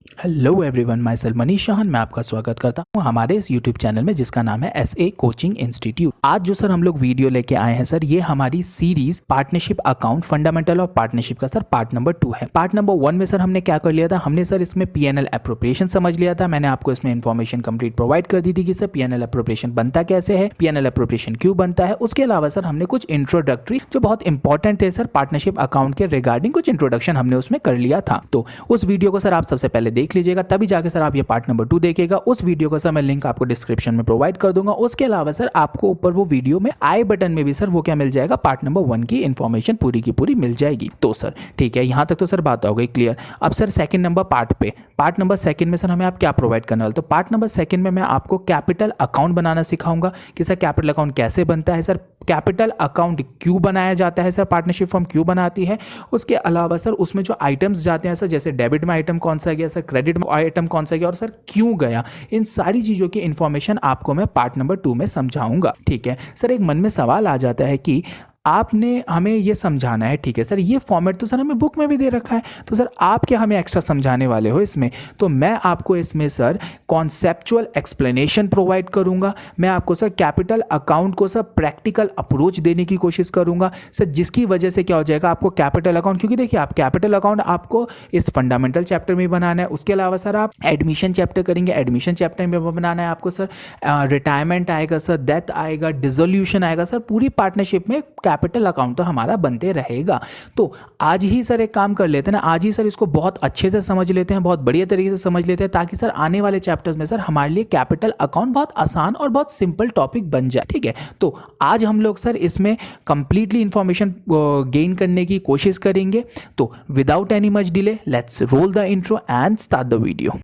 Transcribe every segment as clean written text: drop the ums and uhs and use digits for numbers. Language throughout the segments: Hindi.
Hello everyone, my self Manish Shahn. मैं आपका स्वागत करता हूं हमारे इस यूट्यूब चैनल में जिसका नाम है एसए कोचिंग इंस्टीट्यूट। आज जो सर हम लोग वीडियो लेके आए हैं सर, ये हमारी series partnership account fundamental of partnership का सर पार्ट नंबर 2 है। पार्ट नंबर 1 में सर हमने क्या कर लिया था, हमने सर इसमें पीएनएल एप्रोप्रिएशन समझ लिया था। मैंने आपको इसमें इन्फॉर्मेशन कंप्लीट प्रोवाइड कर दी थी कि सर पीएनएल एप्रोप्रिएशन बनता कैसे है, पीएनएल एप्रोप्रिएशन क्यों बनता है। उसके अलावा सर हमने कुछ इंट्रोडक्टरी जो बहुत इंपॉर्टेंट थे सर पार्टनरशिप अकाउंट के रिगार्डिंग कुछ इंट्रोडक्शन हमने उसमें कर लिया था। तो उस वीडियो को सर आप सबसे पहले देख लीजिएगा, तभी जाके सर आप ये पार्ट नंबर 2 देखिएगा। उस वीडियो का सर मैं लिंक आपको डिस्क्रिप्शन में प्रोवाइड कर दूंगा। उसके अलावा सर आपको ऊपर वो वीडियो में आई बटन में भी सर वो क्या मिल जाएगा, पार्ट नंबर 1 की इंफॉर्मेशन पूरी की पूरी मिल जाएगी। तो सर ठीक है, यहां तक तो सर बात हो गई क्लियर। अब सर सेकंड नंबर पार्ट पे, पार्ट नंबर 2 में सर हमें आप क्या प्रोवाइड करने वाले, तो पार्ट नंबर 2 में मैं आपको कैपिटल अकाउंट बनाना सिखाऊंगा कि सर कैपिटल अकाउंट कैसे बनता है, सर कैपिटल अकाउंट क्यों बनाया जाता है, सर पार्टनरशिप फर्म क्यों बनाती है। उसके अलावा सर उसमें जो आइटम्स जाते हैं सर, जैसे डेबिट में आइटम कौन सा गया सर, क्रेडिट में आइटम कौन सा गया और सर क्यों गया, इन सारी चीजों की इंफॉर्मेशन आपको मैं पार्ट नंबर 2 में समझाऊंगा। ठीक है सर, एक मन में सवाल आ जाता है कि आपने हमें ये समझाना है, ठीक है सर ये फॉर्मेट तो सर हमें बुक में भी दे रखा है, तो सर आप क्या हमें एक्स्ट्रा समझाने वाले हो इसमें। तो मैं आपको इसमें सर कॉन्सेप्चुअल एक्सप्लेनेशन प्रोवाइड करूंगा। मैं आपको सर कैपिटल अकाउंट को सर प्रैक्टिकल अप्रोच देने की कोशिश करूंगा सर, जिसकी वजह से क्या हो जाएगा आपको कैपिटल अकाउंट, क्योंकि देखिए आप कैपिटल अकाउंट आपको इस फंडामेंटल चैप्टर में बनाना है। उसके अलावा सर आप एडमिशन चैप्टर करेंगे, एडमिशन चैप्टर में बनाना है आपको सर, रिटायरमेंट आएगा सर, डेथ आएगा, डिसोल्यूशन आएगा सर, पूरी पार्टनरशिप में कैपिटल अकाउंट तो हमारा बनते रहेगा। तो आज ही सर एक काम कर लेते हैं ना, आज ही सर इसको बहुत अच्छे से समझ लेते हैं, बहुत बढ़िया तरीके से समझ लेते हैं, ताकि सर आने वाले चैप्टर्स में सर हमारे लिए कैपिटल अकाउंट बहुत आसान और बहुत सिंपल टॉपिक बन जाए। ठीक है, तो आज हम लोग सर इसमें कंप्लीटली इंफॉर्मेशन गेन करने की कोशिश करेंगे। तो without any much delay let's roll the intro and start the video.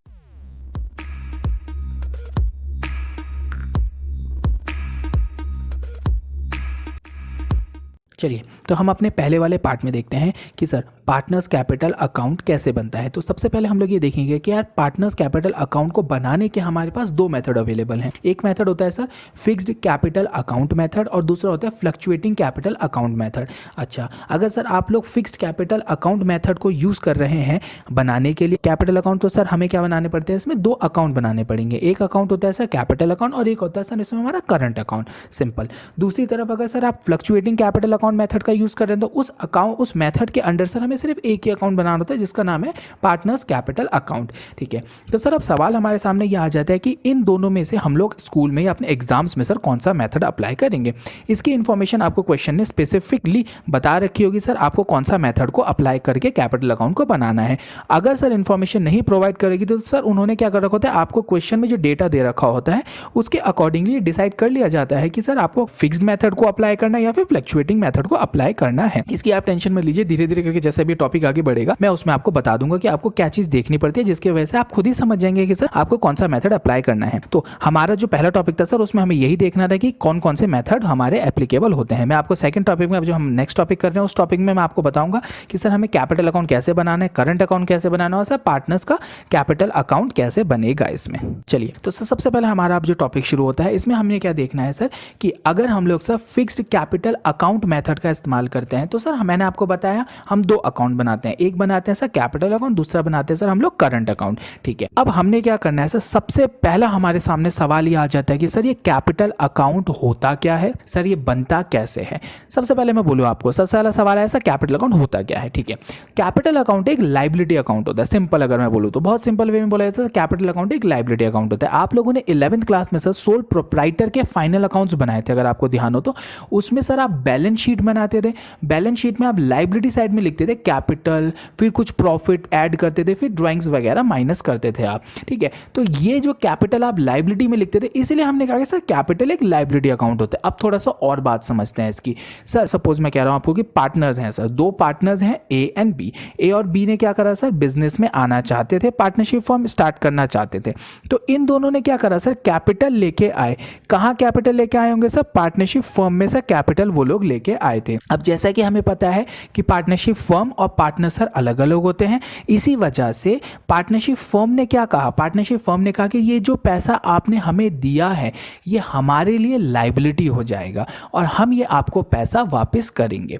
चलिए, तो हम अपने पहले वाले पार्ट में देखते हैं कि सर पार्टनर्स कैपिटल अकाउंट कैसे बनता है। तो सबसे पहले हम लोग ये देखेंगे कि यार पार्टनर्स कैपिटल अकाउंट को बनाने के हमारे पास 2 मेथड अवेलेबल हैं। एक मेथड होता है sir fixed capital account method और दूसरा होता है फ्लक्चुएटिंग कैपिटल अकाउंट मेथड। अच्छा, अगर सर आप लोग फिक्स्ड कैपिटल अकाउंट मेथड को यूज़ कर रहे हैं बनाने के लिए कैपिटल अकाउंट, तो सर हमें क्या बनाने पड़ते हैं, इसमें 2 अकाउंट बनाने पड़ेंगे। एक अकाउंट होता है सर कैपिटल अकाउंट और एक होता है सर इसमें हमारा करंट अकाउंट, सिंपल। दूसरी तरफ अगर सर आप फ्लक्चुएटिंग कैपिटल अकाउंट मेथड का यूज़ कर रहे हैं तो उस अकाउंट उस मेथड के अंडर सर हमें सिर्फ एक ही अकाउंट बनाना होता है जिसका नाम है पार्टनर्स कैपिटल अकाउंट। ठीक है, तो सर अब सवाल हमारे सामने यह आ जाता है कि इन दोनों में से हम लोग स्कूल में या अपने एग्जाम्स में सर कौन सा मेथड अप्लाई करेंगे। इसकी इंफॉर्मेशन आपको क्वेश्चन ने स्पेसिफिकली बता रखी होगी सर आपको कौन सा मेथड को अप्लाई करके कैपिटल अकाउंट को बनाना है। अगर सर इंफॉर्मेशन नहीं प्रोवाइड करेगी तो सर उन्होंने क्या कर रखा होता है, आपको क्वेश्चन में जो डेटा दे रखा होता है उसके अकॉर्डिंगली डिसाइड कर लिया जाता है कि सर आपको फिक्स्ड मेथड को अप्लाई करना है या फिर फ्लक्चुएटिंग मेथड को अप्लाई करना है। इसकी आप टेंशन मत लीजिए, धीरे धीरे करके जैसे भी टॉपिक आगे बढ़ेगा मैं उसमें आपको बता दूंगा कि आपको क्या चीज देखनी पड़ती है, जिसकी वजह से आप खुद ही समझ जाएंगे कि सर आपको कौन सा मेथड अप्लाई करना है। तो हमारा जो पहला टॉपिक था सर उसमें हमें यही देखना था कि कौन कौन से मेथड हमारे एप्लीकेबल होते हैं। मैं आपको सेकंड टॉपिक में, अब जो हम नेक्स्ट टॉपिक कर रहे हैं उस टॉपिक में मैं आपको बताऊंगा कि सर हमें कैपिटल अकाउंट कैसे बनाना है, करंट अकाउंट कैसे बनाना है और सर पार्टनर्स का कैपिटल अकाउंट कैसे बनेगा इसमें। चलिए, तो सर सबसे पहले हमारा अब जो टॉपिक शुरू होता है इसमें हमने क्या देखना है सर कि अगर हम लोग sir fixed capital account method का इस्तेमाल करते हैं तो सर मैंने आपको बताया हम 2 अकाउंट बनाते हैं, एक बनाते हैं सर कैपिटल अकाउंट, दूसरा बनाते हैं सर हम लोग करंट अकाउंट। ठीक है, अब हमने क्या करना है सर, सबसे पहला हमारे सामने सवाल ये आ जाता है कि सर ये कैपिटल अकाउंट होता क्या है, सर ये बनता कैसे है। सबसे पहले मैं बोलूँ आपको, सबसे पहला सवाल है सर कैपिटल अकाउंट होता क्या है। ठीक है, कैपिटल अकाउंट एक लाइबिलिटी अकाउंट होता है। सिंपल अगर मैं बोलूँ तो बहुत सिंपल वे में बोला जाता है कैपिटल अकाउंट एक लाइबिलिटी अकाउंट होता है। आप लोगों ने 11th क्लास में सर सोल प्रोप्राइटर के फाइनल अकाउंट्स बनाए थे, अगर आपको ध्यान हो तो उसमें सर आप बैलेंस शीट बनाते थे। बैलेंस शीट में आप लाइबिलिटी साइड में लिखते थे कैपिटल, फिर कुछ प्रॉफिट ऐड करते थे, फिर ड्राइंग्स वगैरह माइनस करते थे आप। ठीक है, तो ये जो कैपिटल आप लाइबिलिटी में लिखते थे इसलिए हमने कहा कि सर कैपिटल एक लाइबिलिटी अकाउंट होता है। अब थोड़ा सा और बात समझते हैं इसकी। सर सपोज मैं कह रहा हूं आपको कि पार्टनर्स हैं सर, 2 पार्टनर्स हैं ए एंड बी। ए और बी ने क्या करा सर, बिजनेस में आना चाहते थे, पार्टनरशिप फर्म स्टार्ट करना चाहते थे। तो इन दोनों ने क्या करा सर, कैपिटल लेके आए। कहाँ कैपिटल लेके आए होंगे सर, पार्टनरशिप फर्म में सर कैपिटल वो लोग लेके आए थे। अब जैसा कि हमें पता है कि पार्टनरशिप फर्म और पार्टनर सर अलग अलग होते हैं, इसी वजह से पार्टनरशिप फर्म ने क्या कहा, पार्टनरशिप फर्म ने कहा कि ये जो पैसा आपने हमें दिया है ये हमारे लिए लाइबिलिटी हो जाएगा और हम ये आपको पैसा वापस करेंगे।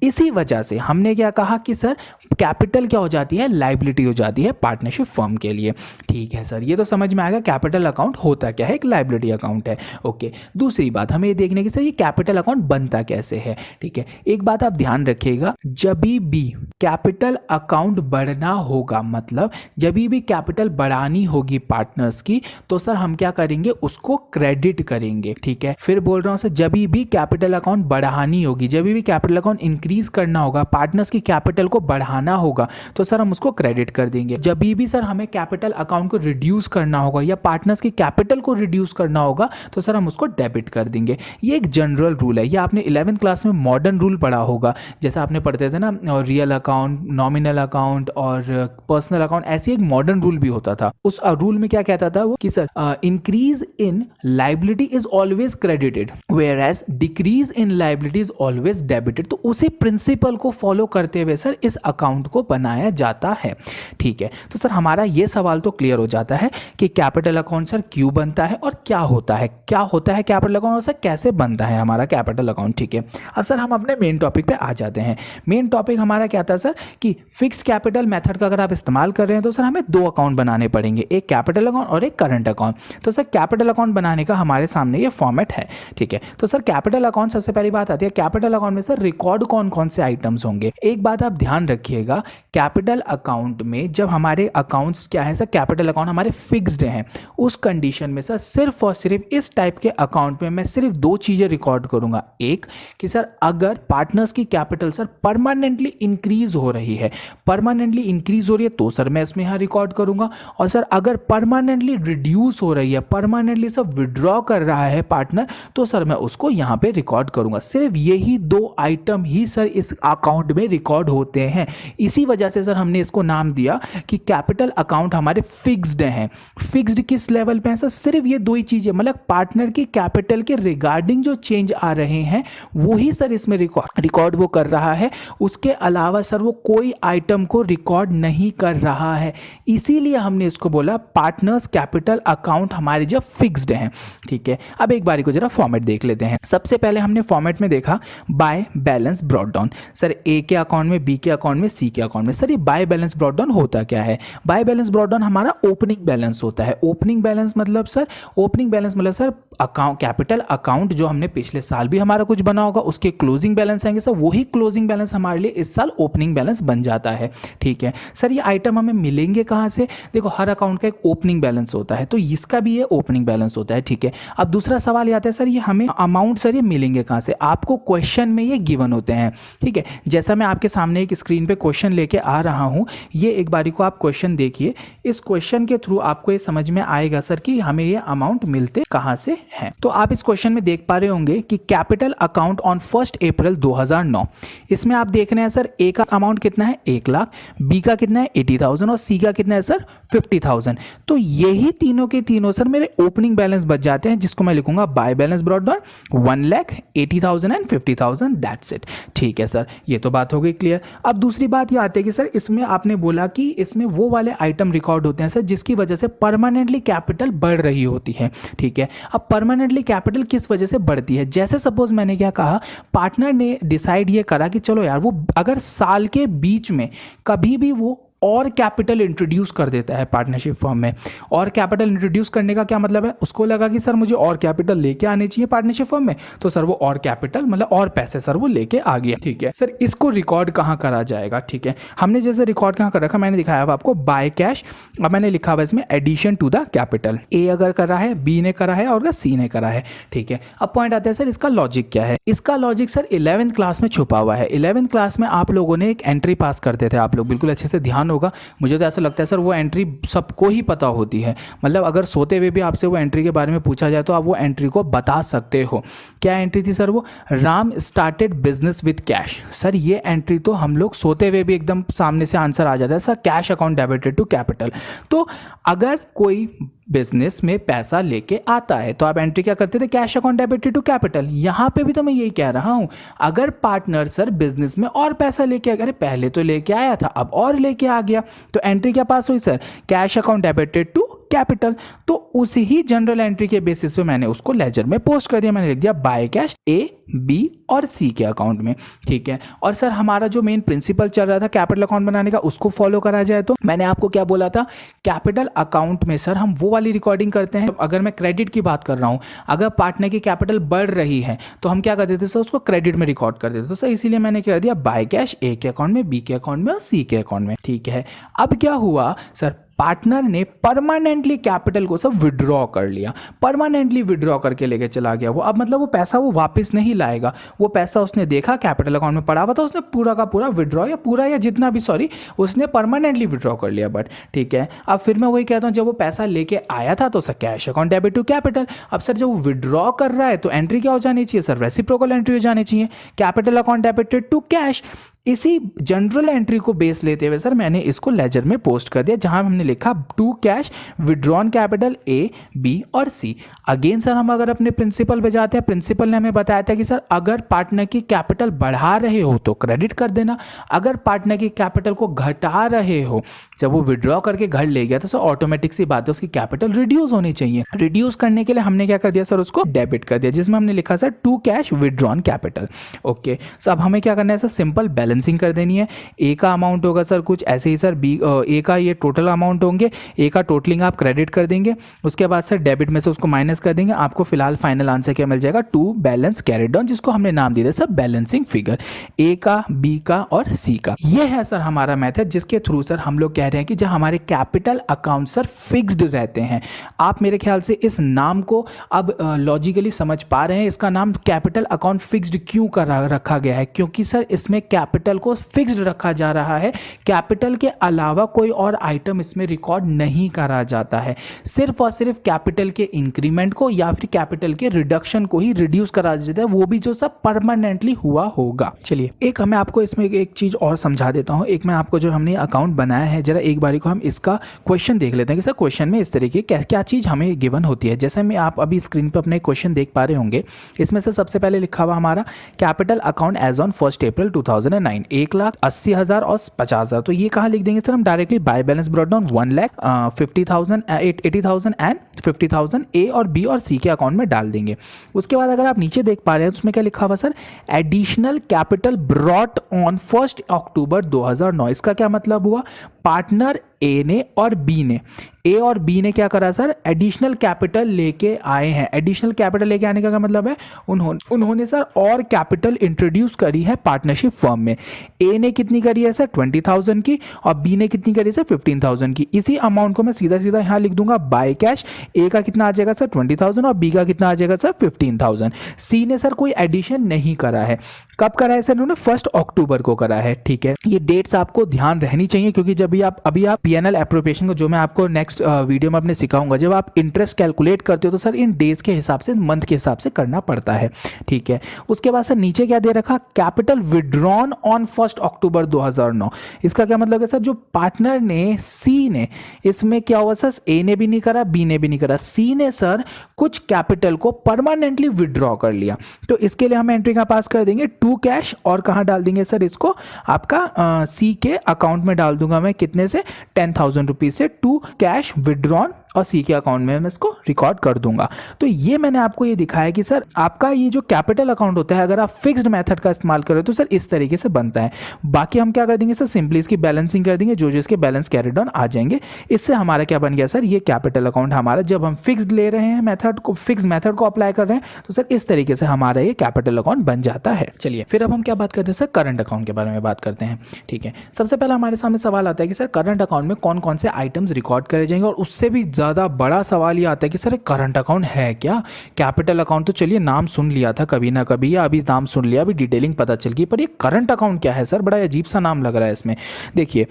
इसी वजह से हमने क्या कहा कि सर कैपिटल क्या हो जाती है, लाइबिलिटी हो जाती है पार्टनरशिप फर्म के लिए। ठीक है सर, ये तो समझ में आएगा कैपिटल अकाउंट होता क्या है, एक लाइबिलिटी अकाउंट है। ओके, दूसरी बात हमें ये देखने की सर ये कैपिटल अकाउंट बनता कैसे है। ठीक है, एक बात आप ध्यान रखिएगा, जब भी कैपिटल अकाउंट बढ़ना होगा, मतलब जब भी कैपिटल बढ़ानी होगी पार्टनर्स की, तो सर हम क्या करेंगे, उसको क्रेडिट करेंगे। ठीक है, फिर बोल रहा हूं सर, जब भी कैपिटल अकाउंट बढ़ानी होगी, जब भी कैपिटल अकाउंट इंक्रीज करना होगा, पार्टनर्स की कैपिटल को बढ़ाना होगा, तो सर हम उसको क्रेडिट कर देंगे। जब भी सर हमें कैपिटल अकाउंट को रिड्यूस करना होगा या पार्टनर्स की कैपिटल को रिड्यूस करना होगा, तो सर हम उसको डेबिट कर देंगे। ये एक जनरल रूल है, ये आपने 11th क्लास में मॉडर्न रूल पढ़ा होगा, जैसे आपने पढ़ते थे ना, और रियल अकाउंट, नॉमिनल अकाउंट और पर्सनल अकाउंट, ऐसे एक मॉडर्न रूल भी होता था। उस रूल में क्या कहता था वो कि sir increase in liability is always credited whereas decrease in liability is always debited. तो उसी प्रिंसिपल को फॉलो करते हुए सर इस अकाउंट को बनाया जाता है। ठीक है, तो सर हमारा ये सवाल तो क्लियर हो जाता है कि कैपिटल अकाउंट सर क्यों बनता है और क्या होता है कैपिटल अकाउंट, और सर कैसे बनता है हमारा कैपिटल अकाउंट। ठीक है, अब सर हम अपने मेन टॉपिक पे आ जाते हैं। मेन टॉपिक हमारा क्या था सर कि फिक्स्ड कैपिटल मेथड का अगर आप इस्तेमाल कर रहे हैं तो सर हमें दो अकाउंट बनाने पड़ेंगे, एक कैपिटल अकाउंट और एक करंट अकाउंट। तो सर कैपिटल अकाउंट बनाने का हमारे सामने ये फॉर्मेट है। ठीक है, तो सर कैपिटल अकाउंट, सबसे पहली बात आती है कैपिटल अकाउंट में सर रिकॉर्ड कौन कौन से आइटम्स होंगे। एक बात आप ध्यान रखिएगा, कैपिटल अकाउंट में जब हमारे अकाउंट्स क्या है सर, कैपिटल अकाउंट हमारे फिक्स्ड हैं, उस कंडीशन में सर सिर्फ और सिर्फ इस टाइप के अकाउंट में मैं सिर्फ दो चीजें रिकॉर्ड करूंगा। एक कि सर अगर पार्टनर्स की कैपिटल सर परमानेंटली इंक्रीज हो रही है, तो सर मैं इसमें यहां रिकॉर्ड करूंगा, और सर अगर परमानेंटली रिड्यूस हो रही है, परमानेंटली सर विड्रॉ कर रहा है पार्टनर, तो सर मैं उसको यहां पे रिकॉर्ड करूंगा। सिर्फ यही दो आइटम ही सर इस अकाउंट में रिकॉर्ड होते हैं। इसी वजह से सर हमने इसको नाम दिया कि कैपिटल अकाउंट हमारे फिक्स्ड हैं। फिक्स्ड किस लेवल पे है सर, सिर्फ ये दो ही चीजें, मतलब पार्टनर की कैपिटल के रिगार्डिंग जो चेंज आ रहे हैं वो ही सर इसमें रिकॉर्ड वो कर रहा है, उसके अलावा सर वो कोई आइटम को रिकॉर्ड नहीं कर रहा है। इसीलिए हमने इसको बोला पार्टनर्स कैपिटल अकाउंट हमारे जब फिक्स्ड हैं। ठीक है, अब एक बारी को जरा फॉर्मेट देख लेते हैं। सबसे पहले हमने फॉर्मेट में देखा by balance brought down. Sir A K account में, बी के अकाउंट में, सी के अकाउंट में। सर ये बाय बैलेंस ब्रॉट डाउन होता क्या है? बाय बैलेंस ब्रॉट डाउन हमारा ओपनिंग बैलेंस होता है। ओपनिंग बैलेंस मतलब सर अकाउंट, कैपिटल अकाउंट जो हमने पिछले साल भी हमारा कुछ बना होगा उसके क्लोजिंग बैलेंस आएंगे सर, वही क्लोजिंग बैलेंस हमारे लिए इस साल ओपनिंग बैलेंस बन जाता है। ठीक है सर, ये आइटम हमें मिलेंगे कहां से? देखो हर अकाउंट का एक ओपनिंग बैलेंस होता है, तो इसका भी ये ओपनिंग बैलेंस होता है। ठीक है, अब दूसरा सवाल ये आता है सर ये हमें अमाउंट सर ये मिलेंगे कहां से? आपको क्वेश्चन में ये गिवन होते हैं। ठीक है, जैसा मैं आपके सामने एक स्क्रीन पे क्वेश्चन लेके आ रहा हूं, ये एक बारी को आप क्वेश्चन देखिए। इस क्वेश्चन के थ्रू आपको ये समझ में आएगा सर कि हमें ये अमाउंट मिलते कहां से हैं। तो आप इस क्वेश्चन में देख पा रहे होंगे कि कैपिटल अकाउंट ऑन 1 अप्रैल 2009, इसमें आप देख रहे हैं सर ए का अमाउंट कितना है 1 लाख, बी का कितना है 80,000 और सी का कितना है सर 50,000। तो यही तीनों के तीनों सर मेरे ओपनिंग बैलेंस बच जाते हैं, जिसको मैं लिखूंगा bye balance brought down 1 lakh 80,000 and 50,000, that's it. ठीक है सर, ये तो बात हो गई क्लियर। अब दूसरी बात ये आती है कि सर इसमें आपने बोला कि इसमें वो वाले आइटम रिकॉर्ड होते हैं सर जिसकी वजह से परमानेंटली कैपिटल बढ़ रही होती है। ठीक है, अब परमानेंटली कैपिटल किस वजह से बढ़ती है? जैसे सपोज मैंने क्या कहा, पार्टनर ने डिसाइड ये करा कि चलो यार वो अगर साल के बीच में कभी भी वो और कैपिटल इंट्रोड्यूस कर देता है पार्टनरशिप फर्म में। और कैपिटल इंट्रोड्यूस करने का क्या मतलब है? उसको लगा कि सर मुझे और कैपिटल लेके आने चाहिए पार्टनरशिप फर्म में, तो सर वो और कैपिटल मतलब और पैसे सर वो लेके आ गया। ठीक है सर, इसको रिकॉर्ड कहाँ करा जाएगा? ठीक है, हमने जैसे रिकॉर्ड कहाँ कर रखा, मैंने दिखाया हुआ आपको बाय कैश। अब मैंने लिखा हुआ इसमें एडिशन टू द कैपिटल। ए अगर करा है, बी ने करा है और सी ने करा है। ठीक है, अब पॉइंट आता है सर इसका लॉजिक क्या है? इसका लॉजिक सर 11th क्लास में छुपा हुआ है। 11th क्लास में आप लोगों ने एक एंट्री पास करते थे, आप लोग बिल्कुल अच्छे से ध्यान होगा, मुझे तो ऐसा लगता है सर वो एंट्री सबको ही पता होती है। मतलब अगर सोते हुए भी आपसे वो एंट्री के बारे में पूछा जाए तो आप वो एंट्री को बता सकते हो। क्या एंट्री थी सर वो? Ram started business with cash. Sir ये एंट्री तो हम लोग सोते हुए भी एकदम सामने से आंसर आ जाता है sir, cash account debited to capital. तो अगर कोई बिजनेस में पैसा लेके आता है तो आप एंट्री क्या करते थे? Cash account debited to capital. यहां पे भी तो मैं यही कह रहा हूं, अगर पार्टनर सर बिजनेस में और पैसा लेके अगर पहले तो लेके आया था अब और लेके आ गया, तो एंट्री क्या पास हुई sir? Cash account debited to capital. तो उसी ही जनरल एंट्री के बेसिस पे मैंने उसको लेजर में पोस्ट कर दिया, मैंने लिख दिया बाय कैश ए, बी और सी के अकाउंट में, ठीक है। और सर हमारा जो मेन प्रिंसिपल चल रहा था कैपिटल अकाउंट बनाने का, उसको फॉलो करा जाए तो मैंने आपको क्या बोला था, कैपिटल अकाउंट में सर हम वो वाली रिकॉर्डिंग करते हैं, अगर मैं क्रेडिट की बात कर रहा हूँ, अगर पार्टनर की कैपिटल बढ़ रही है तो हम क्या कर देते सर, उसको क्रेडिट में रिकॉर्ड कर देते। तो सर इसीलिए मैंने क्या कर दिया, by cash A K account में, बी के अकाउंट में और सी के अकाउंट में, ठीक है। अब क्या हुआ सर, पार्टनर ने परमानेंटली कैपिटल को सब विड्रॉ कर लिया, परमानेंटली विड्रॉ करके लेके चला गया वो। अब मतलब वो पैसा वो वापस नहीं लाएगा, वो पैसा उसने देखा कैपिटल अकाउंट में पड़ा हुआ था, उसने पूरा का पूरा विड्रॉ या जितना भी उसने परमानेंटली विड्रॉ कर लिया। बट ठीक है, अब फिर मैं वही कहता हूँ, जब वो पैसा लेके आया था तो sir cash account debit to capital. अब सर जब वो विड्रॉ कर रहा है तो एंट्री क्या हो जानी चाहिए सर, रेसिप्रोकल एंट्री हो जानी चाहिए, capital account debited to cash. इसी जनरल एंट्री को बेस लेते हुए सर मैंने इसको लेजर में पोस्ट कर दिया, जहां हमने लिखा to cash withdrawn capital A, B और सी। अगेन सर हम अगर अपने प्रिंसिपल पे जाते हैं, प्रिंसिपल ने हमें बताया था कि सर अगर पार्टनर की कैपिटल बढ़ा रहे हो तो क्रेडिट कर देना, अगर पार्टनर की कैपिटल को घटा रहे हो, जब वो विड्रॉ करके घर ले गया तो सर ऑटोमेटिक सी बात है उसकी कैपिटल रिड्यूस होनी चाहिए। रिड्यूस करने के लिए हमने क्या कर दिया सर, उसको डेबिट कर दिया, जिसमें हमने लिखा sir to cash withdrawn capital. Okay, so अब हमें क्या करना है सर, सिंपल बैलेंसिंग कर देनी है। ए का अमाउंट होगा सर कुछ ऐसे ही सर, बी ए का ये टोटल अमाउंट होंगे, ए का टोटलिंग आप क्रेडिट कर देंगे, उसके बाद सर डेबिट में से उसको माइनस कर देंगे, आपको फिलहाल फाइनल आंसर क्या मिल जाएगा, टू बैलेंस कैरिड डाउन, जिसको हमने नाम दिया सर बैलेंसिंग फिगर, ए का, बी का और सी का। ये है सर हमारा मेथड, जिसके थ्रू सर हम लोग कह रहे हैं कि जब हमारे कैपिटल अकाउंट सर फिक्स्ड रहते हैं। आप मेरे ख्याल से इस नाम को अब लॉजिकली समझ पा रहे हैं, इसका नाम कैपिटल अकाउंट फिक्स्ड क्यों रखा गया है, क्योंकि सर इसमें कैपिटल को फिक्स्ड रखा जा रहा है, कैपिटल के अलावा कोई और आइटम इसमें रिकॉर्ड नहीं करा जाता है, सिर्फ और सिर्फ कैपिटल के इंक्रीमेंट को या फिर कैपिटल के रिडक्शन को ही रिड्यूस करा जाता है, वो भी जो सब परमानेंटली हुआ होगा। चलिए एक मैं आपको इसमें एक चीज और समझा देता हूं, एक मैं आपको जो हमने अकाउंट बनाया है, जरा एक बारी को हम इसका क्वेश्चन देख लेते हैं कि सर क्वेश्चन में इस तरीके क्या क्या चीज हमें गिवन होती है। जैसे में आप अभी स्क्रीन पर अपने क्वेश्चन देख पा रहे होंगे, इसमें से सबसे पहले लिखा हुआ हमारा कैपिटल अकाउंट एज ऑन 1 अप्रैल 2009, 1,80,000 और 50,000। तो ये कहाँ लिख देंगे सर हम, directly by balance brought down 1,50,000 80,000 and 50,000 ए और बी और सी के अकाउंट में डाल देंगे। उसके बाद अगर आप नीचे देख पा रहे हैं उसमें क्या लिखा हुआ sir, additional capital brought on 1 अक्टूबर 2009। इसका क्या मतलब हुआ, पार्टनर ए ने और बी ने क्या करा सर, एडिशनल कैपिटल लेके आए हैं। एडिशनल कैपिटल लेके आने का क्या मतलब है, उन्होंने सर और कैपिटल इंट्रोड्यूस करी है पार्टनरशिप फर्म में। ए ने कितनी करी है सर 20,000 की और बी ने कितनी करी सर 15,000 की। इसी अमाउंट को मैं सीधा सीधा यहाँ लिख दूंगा बाय कैश, ए का कितना आ जाएगा सर 20,000 और बी का कितना आ जाएगा सर 15,000। सी ने सर कोई एडिशन नहीं करा है, कब करा है सर उन्होंने 1 अक्टूबर को करा है, ठीक है। ये डेट्स आपको ध्यान रहनी चाहिए, क्योंकि जब भी आप पीएनएल एप्रोप्रिएशन को, जो मैं आपको नेक्स्ट वीडियो में अपने सिखाऊंगा, जब आप इंटरेस्ट कैलकुलेट करते हो तो सर इन डेज के हिसाब से, मंथ के हिसाब से करना पड़ता है, ठीक है। उसके बाद सर नीचे क्या दे रखा, कैपिटल विड्रॉन ऑन 1 अक्टूबर 2009। इसका क्या मतलब है सर, जो पार्टनर ने, सी ने, इसमें क्या हुआ सर, ए ने भी नहीं करा, बी ने भी नहीं करा, सी ने सर कुछ कैपिटल को परमानेंटली विड्रॉ कर लिया। तो इसके लिए हम एंट्री का पास कर देंगे टू कैश, और कहां डाल देंगे सर, इसको आपका सी के अकाउंट में डाल दूंगा मैं, कितने से 10,000 रुपीज से टू कैश विड्रॉन, और सी के अकाउंट में मैं इसको रिकॉर्ड कर दूंगा। तो ये मैंने आपको ये दिखाया कि सर आपका ये जो कैपिटल अकाउंट होता है, अगर आप फिक्स्ड मेथड का इस्तेमाल करें तो सर इस तरीके से बनता है। बाकी हम क्या कर देंगे सर, सिंपली इसकी बैलेंसिंग कर देंगे, जो इसके बैलेंस कैरी डाउन आ जाएंगे। इससे हमारा क्या बन गया सर, ये कैपिटल अकाउंट हमारा, जब हम फिक्स्ड ले रहे हैं मेथड को, फिक्स मेथड को अप्लाई कर रहे हैं, तो सर इस तरीके से हमारा ये कैपिटल अकाउंट बन जाता है। चलिए फिर अब हम क्या बात करते हैं सर, करंट अकाउंट के बारे में बात करते हैं, ठीक है। सबसे पहला हमारे सामने सवाल आता है कि सर करंट अकाउंट में कौन कौन से आइटम्स रिकॉर्ड करे जाएंगे, और उससे भी ज्यादा बड़ा सवाल ये आता है कि सर करंट अकाउंट है क्या। कैपिटल अकाउंट तो चलिए नाम सुन लिया था कभी ना कभी, या अभी नाम सुन लिया, अभी डिटेलिंग पता चल गई, पर ये करंट अकाउंट क्या है सर, बड़ा अजीब सा नाम लग रहा है इसमें। देखिए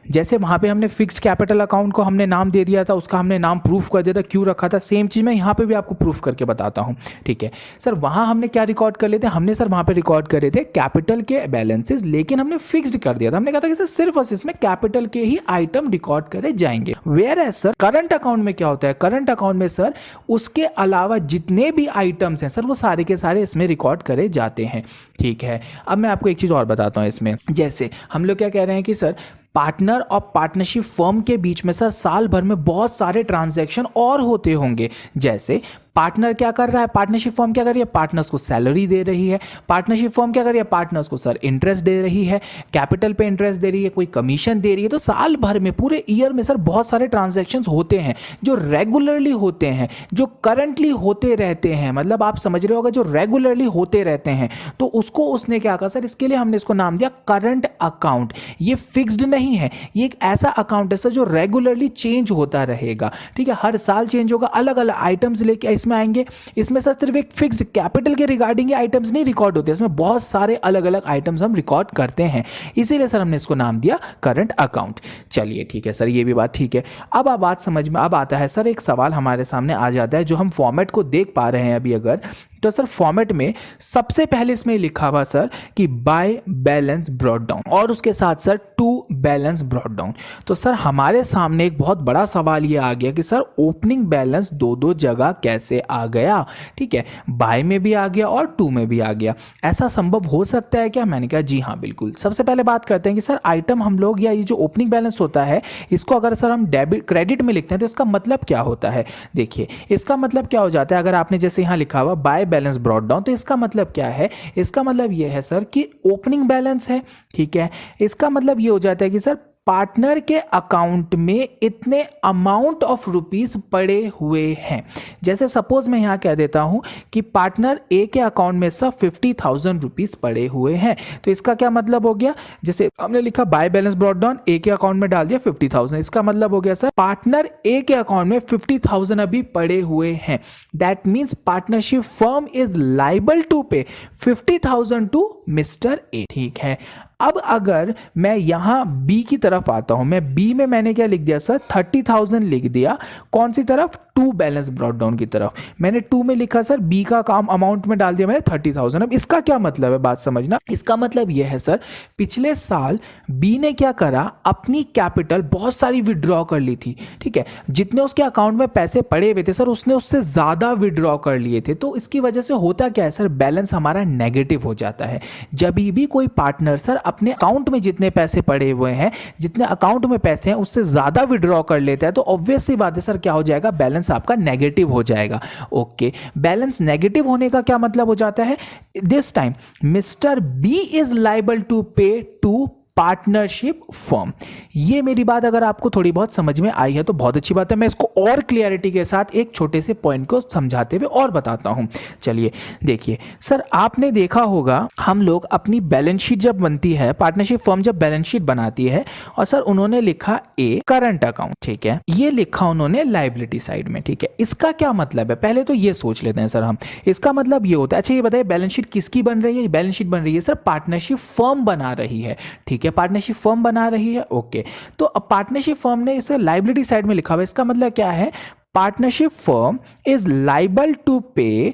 जैसे वहां पे हमने फिक्स्ड कैपिटल अकाउंट को हमने नाम दे दिया था, उसका हमने नाम प्रूफ कर दिया था, क्यों रखा था, सेम चीज मैं यहाँ पे भी आपको प्रूफ करके बताता हूँ, ठीक है। सर वहां हमने क्या रिकॉर्ड कर लेते, हमने सर वहां पे रिकॉर्ड करे थे कैपिटल के बैलेंसेस, लेकिन हमने फिक्स्ड कर दिया था। हमने कहा था कि सर सिर्फ और सिर्फ इसमें कैपिटल के ही आइटम रिकॉर्ड करे जाएंगे। Whereas sir current account में क्या होता है, करंट अकाउंट में सर उसके अलावा जितने भी आइटम्स हैं सर, वो सारे के सारे इसमें रिकॉर्ड करे जाते हैं, ठीक है। अब मैं आपको एक चीज और बताता हूं इसमें, जैसे हम लोग क्या कह रहे हैं कि सर पार्टनर और पार्टनरशिप फर्म के बीच में सर साल भर में बहुत सारे ट्रांजैक्शन और होते होंगे। जैसे पार्टनर क्या कर रहा है, पार्टनरशिप फर्म क्या कर रही है, पार्टनर्स को सैलरी दे रही है, पार्टनरशिप फर्म क्या कर रही है, पार्टनर्स को सर इंटरेस्ट दे रही है, कैपिटल पे इंटरेस्ट दे रही है, कोई कमीशन दे रही है। तो साल भर में पूरे ईयर में सर बहुत सारे ट्रांजैक्शंस होते हैं जो रेगुलरली होते हैं, जो करंटली होते रहते हैं, मतलब आप समझ रहे होगा जो रेगुलरली होते रहते हैं। तो उसको उसने क्या कहा सर, इसके लिए हमने इसको नाम दिया करंट अकाउंट। ये फिक्स्ड नहीं है, ये एक ऐसा अकाउंट है सर जो रेगुलरली चेंज होता रहेगा। ठीक है, हर साल चेंज होगा, अलग अलग आइटम्स लेके इसमें आएंगे। इसमें सर सिर्फ एक फिक्स्ड कैपिटल के रिगार्डिंग आइटम्स नहीं रिकॉर्ड होते, इसमें बहुत सारे अलग अलग आइटम्स हम रिकॉर्ड करते हैं, इसीलिए सर हमने इसको नाम दिया करंट अकाउंट। चलिए ठीक है सर, ये भी बात ठीक है। अब आप बात समझ में अब आता है सर, एक सवाल हमारे सामने आ जाता है जो हम फॉर्मेट को देख पा रहे हैं अभी। अगर तो सर फॉर्मेट में सबसे पहले इसमें लिखा हुआ सर कि बाय बैलेंस ब्रॉट डाउन और उसके साथ sir to balance brought down. तो सर हमारे सामने एक बहुत बड़ा सवाल ये आ गया कि सर ओपनिंग बैलेंस दो दो जगह कैसे आ गया। ठीक है, बाय में भी आ गया और टू में भी आ गया, ऐसा संभव हो सकता है क्या? मैंने कहा जी हाँ बिल्कुल। सबसे पहले बात करते हैं कि सर आइटम हम लोग या ये जो ओपनिंग बैलेंस होता है इसको अगर सर हम डेबिट क्रेडिट में लिखते हैं तो इसका मतलब क्या होता है। देखिए इसका मतलब क्या हो जाता है, अगर आपने जैसे यहाँ लिखा हुआ बाय बैलेंस ब्रॉट डाउन, तो इसका मतलब क्या है, इसका मतलब ये है सर कि ओपनिंग बैलेंस है। ठीक है, इसका मतलब ये हो जाता है कि सर पार्टनर के अकाउंट में इतने अमाउंट ऑफ रुपीस पड़े हुए हैं। जैसे सपोज मैं यहां कह देता हूं कि पार्टनर ए के अकाउंट में सर 50,000 रुपीस पड़े हुए हैं, तो इसका क्या मतलब हो गया, जैसे हमने लिखा बाय बैलेंस ब्रॉट डाउन, ए के अकाउंट में डाल दिया 50,000, इसका मतलब हो गया सर पार्टनर ए के अकाउंट में 50,000 अभी पड़े हुए हैं। That means partnership firm is liable to pay 50,000 to mister A. ठीक है, अब अगर मैं यहां बी की तरफ आता हूं, मैं बी में मैंने क्या लिख दिया सर 30,000 लिख दिया, कौन सी तरफ, टू बैलेंस ब्रॉट डाउन की तरफ। मैंने टू में लिखा सर बी का काम अमाउंट में डाल दिया मैंने 30,000। अब इसका क्या मतलब है, बात समझना। इसका मतलब यह है सर पिछले साल बी ने क्या करा, अपनी कैपिटल बहुत सारी विड्रॉ कर ली थी। ठीक है, जितने उसके अकाउंट में पैसे पड़े हुए थे सर उसने उससे ज्यादा विड्रॉ कर लिए थे। तो इसकी वजह से होता क्या है सर, बैलेंस हमारा नेगेटिव हो जाता है। जब भी कोई पार्टनर सर अपने अकाउंट में जितने पैसे पड़े हुए हैं, जितने अकाउंट में पैसे हैं उससे ज्यादा विड्रॉ कर लेता है, तो ऑब्वियस सी बात है सर क्या हो जाएगा, बैलेंस आपका नेगेटिव हो जाएगा। ओके, बैलेंस नेगेटिव होने का क्या मतलब हो जाता है, this time mister B is liable to pay to partnership firm. ये मेरी बात अगर आपको थोड़ी बहुत समझ में आई है तो बहुत अच्छी बात है। मैं इसको और क्लियरिटी के साथ एक छोटे से पॉइंट को समझाते हुए और बताता हूं। चलिए देखिए सर, आपने देखा होगा हम लोग अपनी बैलेंस शीट जब बनती है, पार्टनरशिप फर्म जब बैलेंस शीट बनाती है और सर उन्होंने लिखा ए करंट अकाउंट, ठीक है, ये लिखा उन्होंने लाइबिलिटी साइड में। ठीक है, इसका क्या मतलब है, पहले तो ये सोच लेते हैं सर हम। इसका मतलब ये होता है, अच्छा ये बताइए बैलेंस शीट किसकी बन रही है, बैलेंस शीट बन रही है सर पार्टनरशिप फर्म बना रही है। ठीक है, पार्टनरशिप फर्म बना रही है। ओके, तो अब पार्टनरशिप फर्म ने इसे लाइबिलिटी साइड में लिखा हुआ है, इसका मतलब क्या है, partnership firm is liable to pay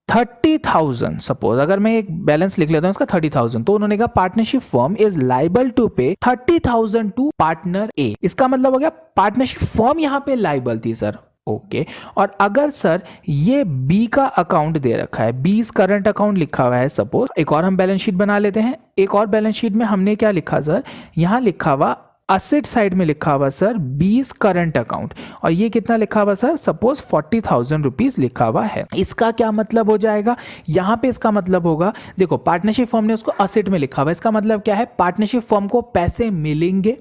30,000। Suppose अगर मैं एक बैलेंस लिख लेता हूं इसका 30,000, तो उन्होंने कहा partnership firm is liable to pay 30,000 to partner ए। इसका मतलब हो गया पार्टनरशिप फर्म यहां पे लाइबल थी सर। ओके, और अगर सर ये बी का अकाउंट दे रखा है, बी करंट अकाउंट लिखा हुआ है, सपोज एक और हम बैलेंस शीट बना लेते हैं। एक और बैलेंस शीट में हमने क्या लिखा सर, यहां लिखा हुआ असेट साइड में लिखा हुआ सर 20 करंट अकाउंट, और ये कितना लिखा हुआ सर, सपोज 40,000 रुपीज लिखा हुआ है। इसका क्या मतलब हो जाएगा, यहां पे इसका मतलब होगा, देखो पार्टनरशिप फर्म ने उसको असेट में लिखा हुआ, इसका मतलब क्या है, पार्टनरशिप फर्म को पैसे मिलेंगे।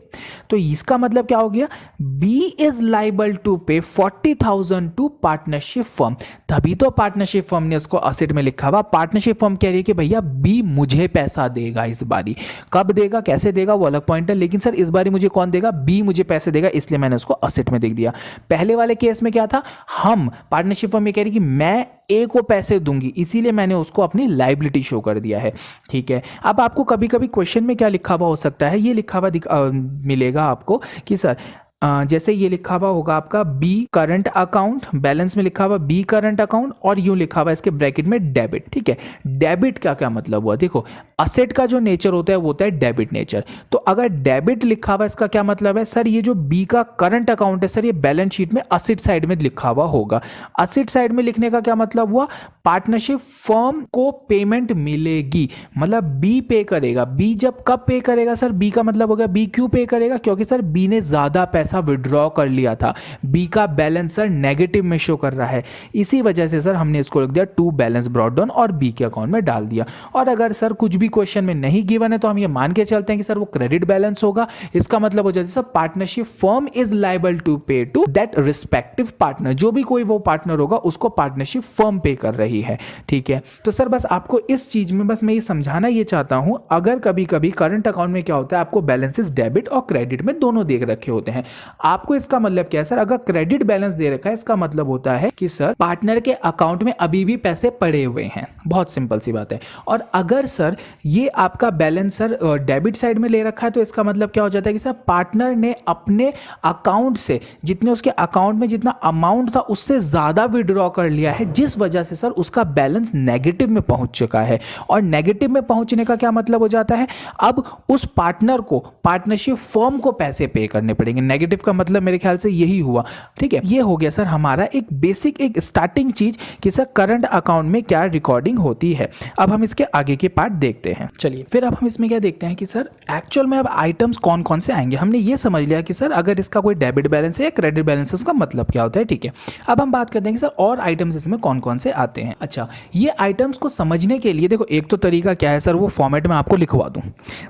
तो इसका मतलब क्या हो गया, बी इज लाइबल टू पे 40,000 टू पार्टनरशिप फर्म। तभी तो पार्टनरशिप फर्म ने उसको असेट में लिखा हुआ। पार्टनरशिप फर्म कह रही है कि भैया बी मुझे पैसा देगा इस बारी, कब देगा कैसे देगा वो अलग पॉइंट है, लेकिन सर इस बारी मुझे कौन देगा, बी मुझे पैसे देगा, इसलिए मैंने उसको असेट में देख दिया। पहले वाले केस में क्या था, हम पार्टनरशिप फर्म में कह रही कि मैं ए को पैसे दूंगी, इसीलिए मैंने उसको अपनी लाइबिलिटी शो कर दिया है। ठीक है, अब आपको कभी कभी क्वेश्चन में क्या लिखा हुआ हो सकता है, ये लिखा हुआ मिलेगा आपको कि सर जैसे ये लिखा हुआ होगा आपका बी करंट अकाउंट, बैलेंस में लिखा हुआ बी करंट अकाउंट और यूं लिखा हुआ इसके ब्रैकेट में डेबिट। ठीक है, डेबिट का क्या मतलब हुआ, देखो असेट का जो नेचर होता है वो होता है डेबिट नेचर। तो अगर डेबिट लिखा हुआ इसका क्या मतलब है सर, ये जो बी का करंट अकाउंट है सर ये बैलेंस शीट में असेट साइड में लिखा हुआ होगा। असेट साइड में लिखने का क्या मतलब हुआ, पार्टनरशिप फर्म को पेमेंट मिलेगी, मतलब बी पे करेगा। बी जब कब पे करेगा सर, बी का मतलब हो गया बी क्यों पे करेगा, क्योंकि सर बी ने ज्यादा पैसा विड्रॉ कर लिया था, बी का बैलेंस सर नेगेटिव में शो कर रहा है, इसी वजह से सर हमने इसको लिख दिया टू बैलेंस ब्रॉट डाउन और बी के अकाउंट में डाल दिया। और अगर सर कुछ भी क्वेश्चन में नहीं गिवन है तो हम ये मान के चलते हैं कि सर वो क्रेडिट बैलेंस होगा। इसका मतलब हो जाता है sir partnership firm is liable to pay to that respective partner, जो भी कोई वो पार्टनर होगा उसको पार्टनरशिप फर्म पे कर रही है। ठीक है, तो सर बस आपको इस चीज में बस मैं ये समझाना ये चाहता हूं, अगर कभी कभी करंट अकाउंट में क्या होता है आपको बैलेंसेस डेबिट और क्रेडिट में दोनों देख रखे होते हैं। आपको इसका मतलब क्या है सर, अगर क्रेडिट बैलेंस दे रखा है इसका मतलब होता है कि सर पार्टनर के अकाउंट में अभी भी पैसे पड़े हुए हैं, बहुत सिंपल सी बात है। और अगर सर ये आपका बैलेंस सर डेबिट साइड में ले रखा है तो इसका मतलब क्या हो जाता है कि सर पार्टनर ने अपने अकाउंट से जितने उसके अकाउंट में जितना अमाउंट था उससे ज्यादा विड्रॉ कर लिया है, जिस वजह से सर उसका बैलेंस नेगेटिव में पहुंच चुका है। और नेगेटिव में पहुंचने का क्या मतलब हो जाता है, अब उस पार्टनर को पार्टनरशिप फर्म को पैसे पे करने पड़ेंगे। नेगेटिव का मतलब मेरे ख्याल से यही हुआ। ठीक है, ये हो गया सर हमारा एक बेसिक एक स्टार्टिंग चीज कि सर करंट अकाउंट में क्या रिकॉर्डिंग होती है। अब हम इसके आगे के पार्ट देखते हैं। चलिए फिर अब हम इसमें क्या देखते हैं कि सर एक्चुअल में अब आइटम्स कौन कौन से आएंगे। हमने ये समझ लिया कि सर अगर इसका कोई डेबिट बैलेंस है या क्रेडिट बैलेंस है उसका मतलब क्या होता है। ठीक है, अब हम बात करते हैं कि सर और आइटम्स इसमें कौन कौन से आते हैं। अच्छा, ये आइटम्स को समझने के लिए देखो एक तो तरीका क्या है सर, वो फॉर्मेट में आपको लिखवा दूं,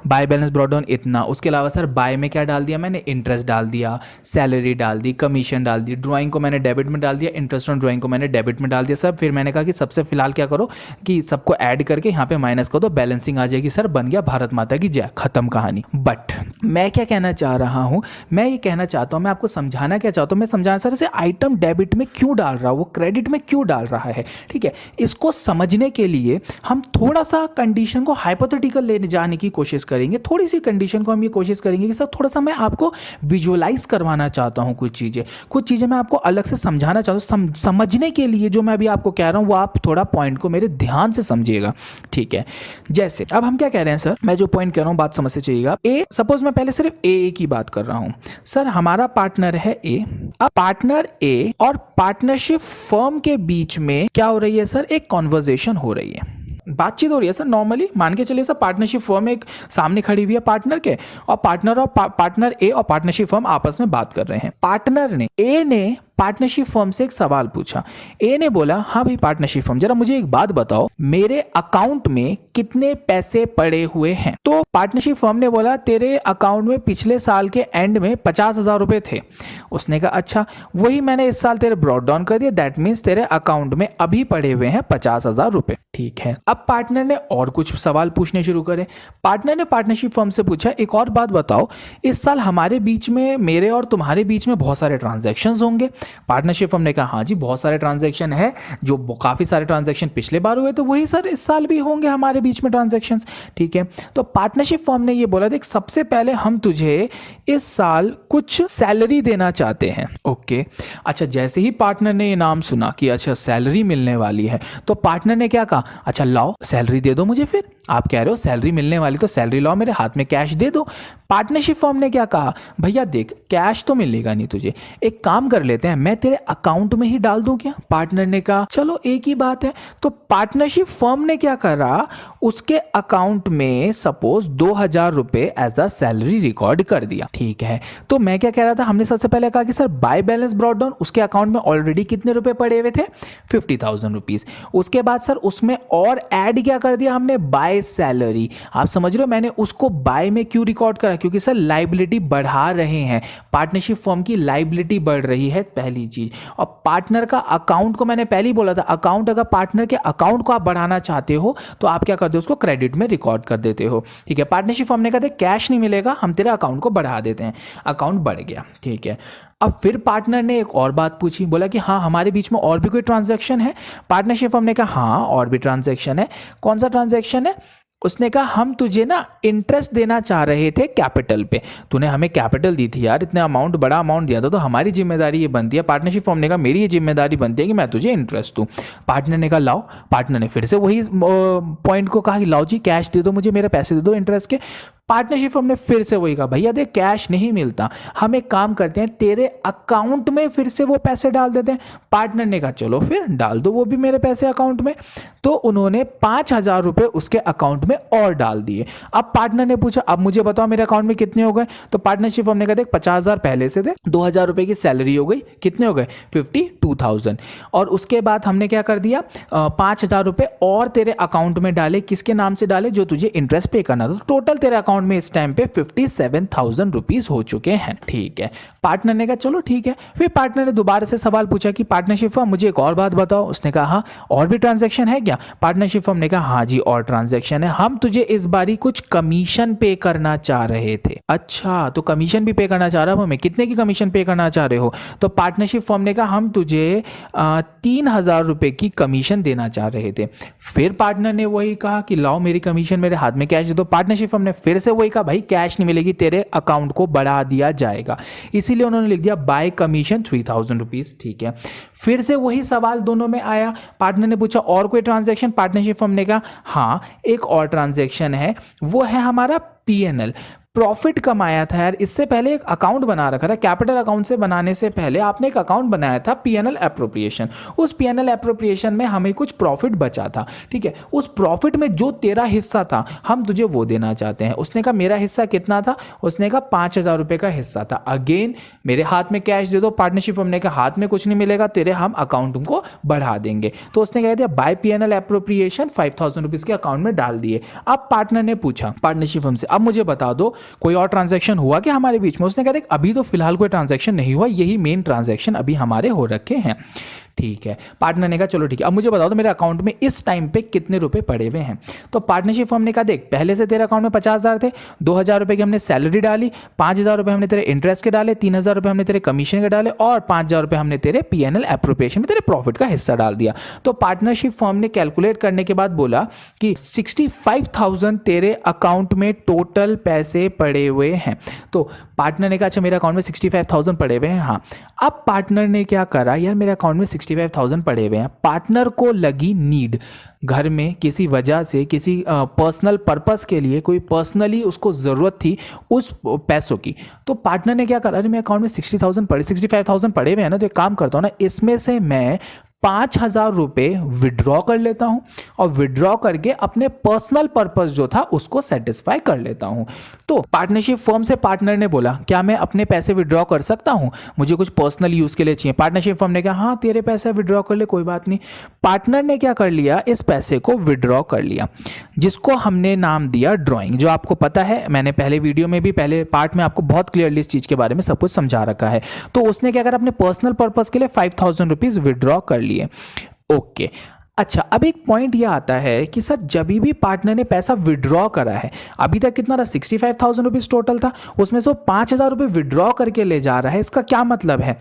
बाय बैलेंस ब्रॉट डाउन इतना, उसके अलावा सर बाय में क्या डाल दिया मैंने, इंटरेस्ट डाल दिया, सैलरी डाल दी, कमीशन डाल दी, ड्राइंग को मैंने डेबिट में डाल दिया, इंटरेस्ट ऑन ड्राइंग को मैंने डेबिट में डाल दिया सब। फिर मैंने कहा कि सबसे फिलहाल क्या करो कि सबको ऐड करके यहाँ पे माइनस कर दो, बैलेंसिंग आ जाएगी सर, बन गया भारत माता की जय, खत्म कहानी। बट मैं क्या कहना चाह रहा हूँ, मैं ये कहना चाहता हूँ, मैं आपको समझाना क्या चाहता हूँ, मैं समझाना सर से आइटम डेबिट में क्यों डाल रहा हूँ, वो क्रेडिट में क्यों डाल रहा है। ठीक है, इसको समझने के लिए हम थोड़ा सा कंडीशन को हाइपोथेटिकल लेने जाने की कोशिश करेंगे, थोड़ी सी कंडीशन को हम ये कोशिश करेंगे कि सर थोड़ा सा मैं आपको विजुअलाइज करवाना चाहता हूँ, कुछ चीजें मैं आपको अलग से समझाना चाहता हूँ। समझने के लिए जो मैं अभी आपको कह रहा हूँ वो आप थोड़ा पॉइंट को मेरे ध्यान से समझिएगा। ठीक है, जैसे अब हम क्या कह रहे हैं सर, मैं जो पॉइंट कह रहा हूँ बात समझ से चाहिएगा। ए, सपोज मैं पहले सिर्फ ए की बात कर रहा हूँ सर, हमारा पार्टनर है ए। अब पार्टनर ए और पार्टनरशिप फर्म के बीच में क्या हो रही है सर, एक कॉन्वर्जेशन हो रही है, बातचीत हो रही है सर। नॉर्मली मान के चलिए सर पार्टनरशिप फर्म एक सामने खड़ी हुई है पार्टनर के, और पार्टनर ए और पार्टनरशिप फर्म आपस में बात कर रहे हैं। पार्टनर ने ए ने पार्टनरशिप फर्म से एक सवाल पूछा। ए ने बोला हाँ भाई पार्टनरशिप फर्म जरा मुझे एक बात बताओ, मेरे अकाउंट में कितने पैसे पड़े हुए हैं। तो पार्टनरशिप फर्म ने बोला तेरे अकाउंट में पिछले साल के एंड में 50,000 रुपए थे। उसने कहा अच्छा, वही मैंने इस साल तेरे ब्रॉट डाउन कर दिया, दैट मीन्स तेरे अकाउंट में अभी पड़े हुए हैं 50,000 रुपए। ठीक है, अब पार्टनर ने और कुछ सवाल पूछने शुरू करे। पार्टनर ने पार्टनरशिप फर्म से पूछा एक और बात बताओ, इस साल हमारे बीच में, मेरे और तुम्हारे बीच में बहुत सारे ट्रांजैक्शंस होंगे। पार्टनरशिप फर्म ने कहा हाँ जी बहुत सारे ट्रांजैक्शन है, जो काफी सारे ट्रांजैक्शन पिछले बार हुए तो वही सर इस साल भी होंगे हमारे बीच में ट्रांजैक्शंस। ठीक है, तो पार्टनरशिप फर्म ने ये बोला देख सबसे पहले हम तुझे इस साल कुछ सैलरी देना चाहते हैं। ओके, अच्छा जैसे ही पार्टनर ने ये नाम सुना कि अच्छा सैलरी मिलने वाली है तो पार्टनर ने क्या कहा, अच्छा लाओ सैलरी दे दो मुझे, फिर आप कह रहे हो सैलरी मिलने वाली तो सैलरी लाओ, मेरे हाथ में कैश दे दो। पार्टनरशिप फर्म ने क्या कहा, भैया देख कैश तो मिलेगा नहीं तुझे, एक काम कर लेते हैं मैं तेरे अकाउंट में ही डाल दूं क्या। पार्टनर ने कहा चलो एक ही बात है। तो पार्टनरशिप फर्म ने क्या करा, उसके अकाउंट में सपोज 2,000 रुपए एज अ सैलरी रिकॉर्ड कर दिया। ठीक है, तो मैं क्या कह रहा था, हमने सबसे पहले कहा कि sir bye balance brought down, उसके अकाउंट में ऑलरेडी कितने रुपए पड़े हुए थे, 50,000 रुपीज। उसके बाद सर उसमें और ऐड क्या कर दिया हमने, बाय सैलरी। आप समझ रहे हो, मैंने उसको बाय में क्यों रिकॉर्ड करा, क्योंकि सर लाइबिलिटी बढ़ा रहे हैं, पार्टनरशिप फर्म की लाइबिलिटी बढ़ रही है पहली चीज। और पार्टनर का अकाउंट को मैंने पहले ही बोला था, अकाउंट अगर पार्टनर के अकाउंट को आप बढ़ाना चाहते हो तो आप क्या करते हो, उसको क्रेडिट में रिकॉर्ड कर देते हो। ठीक है, पार्टनरशिप फर्म ने कहा कैश नहीं मिलेगा, हम तेरे अकाउंट को बढ़ा देते हैं, अकाउंट बढ़ गया। ठीक है, अब फिर पार्टनर ने एक और बात पूछी, बोला कि हाँ हमारे बीच में और भी कोई ट्रांजैक्शन है। पार्टनरशिप फर्म ने कहा हाँ और भी ट्रांजैक्शन है। कौन सा ट्रांजैक्शन है, उसने कहा हम तुझे ना इंटरेस्ट देना चाह रहे थे कैपिटल पे, तूने हमें कैपिटल दी थी यार, इतना अमाउंट, बड़ा अमाउंट दिया था, तो हमारी जिम्मेदारी ये बनती है, पार्टनरशिप फॉर्म ने कहा मेरी ये जिम्मेदारी बनती है कि मैं तुझे इंटरेस्ट दूँ। पार्टनर ने कहा लाओ, पार्टनर ने फिर से वही पॉइंट को कहा कि लाओ जी कैश दे दो मुझे, मेरे पैसे दे दो इंटरेस्ट के। पार्टनरशिप हमने फिर से वही कहा भैया देख कैश नहीं मिलता, हम एक काम करते हैं तेरे अकाउंट में फिर से वो पैसे डाल देते हैं। पार्टनर ने कहा चलो फिर डाल दो वो भी मेरे पैसे अकाउंट में। तो उन्होंने 5,000 रुपए उसके अकाउंट में और डाल दिए। अब पार्टनर ने पूछा अब मुझे बताओ मेरे अकाउंट में कितने हो गए, तो पार्टनरशिप हमने कहा देख 50,000 पहले से थे, 2,000 रुपए की सैलरी हो गई, कितने हो गए 52,000। और उसके बाद हमने क्या कर दिया 5,000 रुपए और तेरे अकाउंट में डाले, किसके नाम से डाले, जो तुझे इंटरेस्ट पे करना था। तो टोटल तेरे अकाउंट में इस टाइम पे 57,000 रुपीज हो चुके हैं। ठीक है, पार्टनर ने कहा चलो ठीक है। फिर पार्टनर ने दोबारा से सवाल पूछा कि पार्टनरशिप फर्म मुझे एक और बात बताओ। उसने कहा हाँ और भी ट्रांजैक्शन है क्या। पार्टनरशिप फर्म ने कहा हाँ जी और ट्रांजैक्शन है, हम तुझे इस बारी कुछ कमीशन पे करना चाह रहे थे। अच्छा तो कमीशन भी पे करना चाह रहा हूं मैं, कितने की कमीशन पे करना चाह रहे हो। तो पार्टनरशिप फर्म ने कहा हम तुझे 3,000 रुपए की कमीशन देना चाह रहे थे। फिर पार्टनर ने वही कहा कि लाओ मेरी कमीशन मेरे हाथ में कैश दे दो। पार्टनरशिप फर्म ने फिर से वही कहा भाई कैश नहीं मिलेगी, तेरे अकाउंट को बढ़ा दिया जाएगा, इसीलिए उन्होंने लिख दिया बाय कमीशन 3,000 रुपीज। ठीक है, फिर से वही सवाल दोनों में आया। पार्टनर ने पूछा और कोई ट्रांजैक्शन, पार्टनरशिप फर्म ने कहा हाँ एक और ट्रांजैक्शन है, वो है हमारा पीएनएल, प्रॉफिट कमाया था यार, इससे पहले एक अकाउंट बना रखा था, कैपिटल अकाउंट से बनाने से पहले आपने एक अकाउंट बनाया था पीएनएल एप्रोप्रिएशन। उस पीएनएल एप्रोप्रिएशन में हमें कुछ प्रॉफिट बचा था। ठीक है, उस प्रॉफिट में जो तेरा हिस्सा था हम तुझे वो देना चाहते हैं। उसने कहा मेरा हिस्सा कितना था, उसने कहा 5,000 रुपए का हिस्सा था। अगेन मेरे हाथ में कैश दे दो। पार्टनरशिप हमने कहा हाथ में कुछ नहीं मिलेगा, तेरे हम अकाउंट को बढ़ा देंगे। तो उसने कह दिया बाय पीएनएल एप्रोप्रिएशन 5,000 रुपीज के अकाउंट में डाल दिए। अब पार्टनर ने पूछा पार्टनरशिप हमसे अब मुझे बता दो कोई और ट्रांजैक्शन हुआ क्या हमारे बीच में। उसने कहा देख अभी तो फिलहाल कोई ट्रांजैक्शन नहीं हुआ, यही मेन ट्रांजैक्शन अभी हमारे हो रखे हैं। ठीक है, पार्टनर ने कहा चलो ठीक है अब मुझे बताओ तो मेरे अकाउंट में इस टाइम पे कितने रुपए पड़े हुए हैं। तो पार्टनरशिप फर्म ने कहा देख पहले से तेरे अकाउंट में 50,000 थे, 2,000 रुपए की हमने सैलरी डाली, 5,000 रुपए हमने तेरे इंटरेस्ट के डाले, 3,000 रुपए हमने तेरे कमीशन के डाले और 5,000 रुपए हमने तेरे पीएनएल एप्रोप्रिएशन में तेरे प्रॉफिट का हिस्सा डाल दिया। तो पार्टनरशिप फर्म ने कैलकुलेट करने के बाद बोला कि 65,000 तेरे अकाउंट में टोटल पैसे पड़े हुए हैं। तो पार्टनर ने कहा अच्छा मेरे अकाउंट में 65,000 पड़े हुए हैं। हाँ, अब पार्टनर ने क्या करा यार मेरे अकाउंट में 65,000 पड़े हुए हैं, पार्टनर को लगी नीड, घर में किसी वजह से किसी पर्सनल पर्पस के लिए कोई पर्सनली उसको ज़रूरत थी उस पैसों की। तो पार्टनर ने क्या करा अरे मेरे अकाउंट में 65,000 पड़े हुए हैं ना, तो एक काम करता हूँ ना इसमें से मैं 5,000 रुपए विड्रॉ कर लेता हूं और विड्रॉ करके अपने पर्सनल पर्पस जो था उसको सेटिस्फाई कर लेता हूं। तो पार्टनरशिप फर्म से पार्टनर ने बोला क्या मैं अपने पैसे विड्रॉ कर सकता हूं, मुझे कुछ पर्सनल यूज के लिए चाहिए। पार्टनरशिप फर्म ने कहा हाँ तेरे पैसे विड्रॉ कर ले कोई बात नहीं। पार्टनर ने क्या कर लिया इस पैसे को विड्रॉ कर लिया, जिसको हमने नाम दिया ड्रॉइंग। जो आपको पता है मैंने पहले वीडियो में भी पहले पार्ट में आपको बहुत क्लियरली इस चीज के बारे में सब कुछ समझा रखा है। तो उसने क्या करा अपने पर्सनल पर्पस के लिए 5,000 रुपीज विड्रॉ कर लिए। ओके अच्छा, अब एक पॉइंट यह आता है कि सर जब भी पार्टनर ने पैसा विड्रॉ करा है, अभी तक कितना था 65,000 रुपीज टोटल था, उसमें से वो 5,000 रुपये विड्रॉ करके ले जा रहा है, इसका क्या मतलब है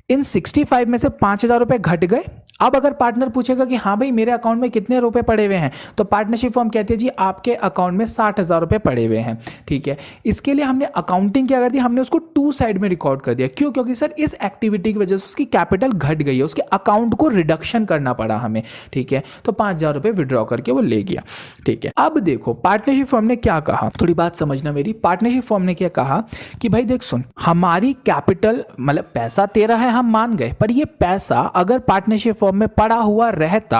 इन 65 में से 5,000 रुपये घट गए। अब अगर पार्टनर पूछेगा कि हाँ भाई मेरे अकाउंट में कितने रुपए पड़े हुए हैं, तो पार्टनरशिप फर्म कहती है जी आपके अकाउंट में 60,000 रुपये पड़े हुए हैं। ठीक है, इसके लिए हमने अकाउंटिंग क्या कर दी, हमने उसको 2 साइड में रिकॉर्ड कर दिया। क्यों, क्योंकि सर इस एक्टिविटी की वजह से उसकी कैपिटल घट गई है, उसके अकाउंट को रिडक्शन करना पड़ा हमें। ठीक है, तो 5,000 रुपये विड्रॉ करके वो ले गया। ठीक है, अब देखो पार्टनरशिप फर्म ने क्या कहा, थोड़ी बात समझना मेरी। पार्टनरशिप फर्म ने क्या कहा कि भाई देख सुन, हमारी कैपिटल मतलब पैसा तेरा है हम मान गए, पर ये पैसा अगर पार्टनरशिप फर्म में पड़ा हुआ रहता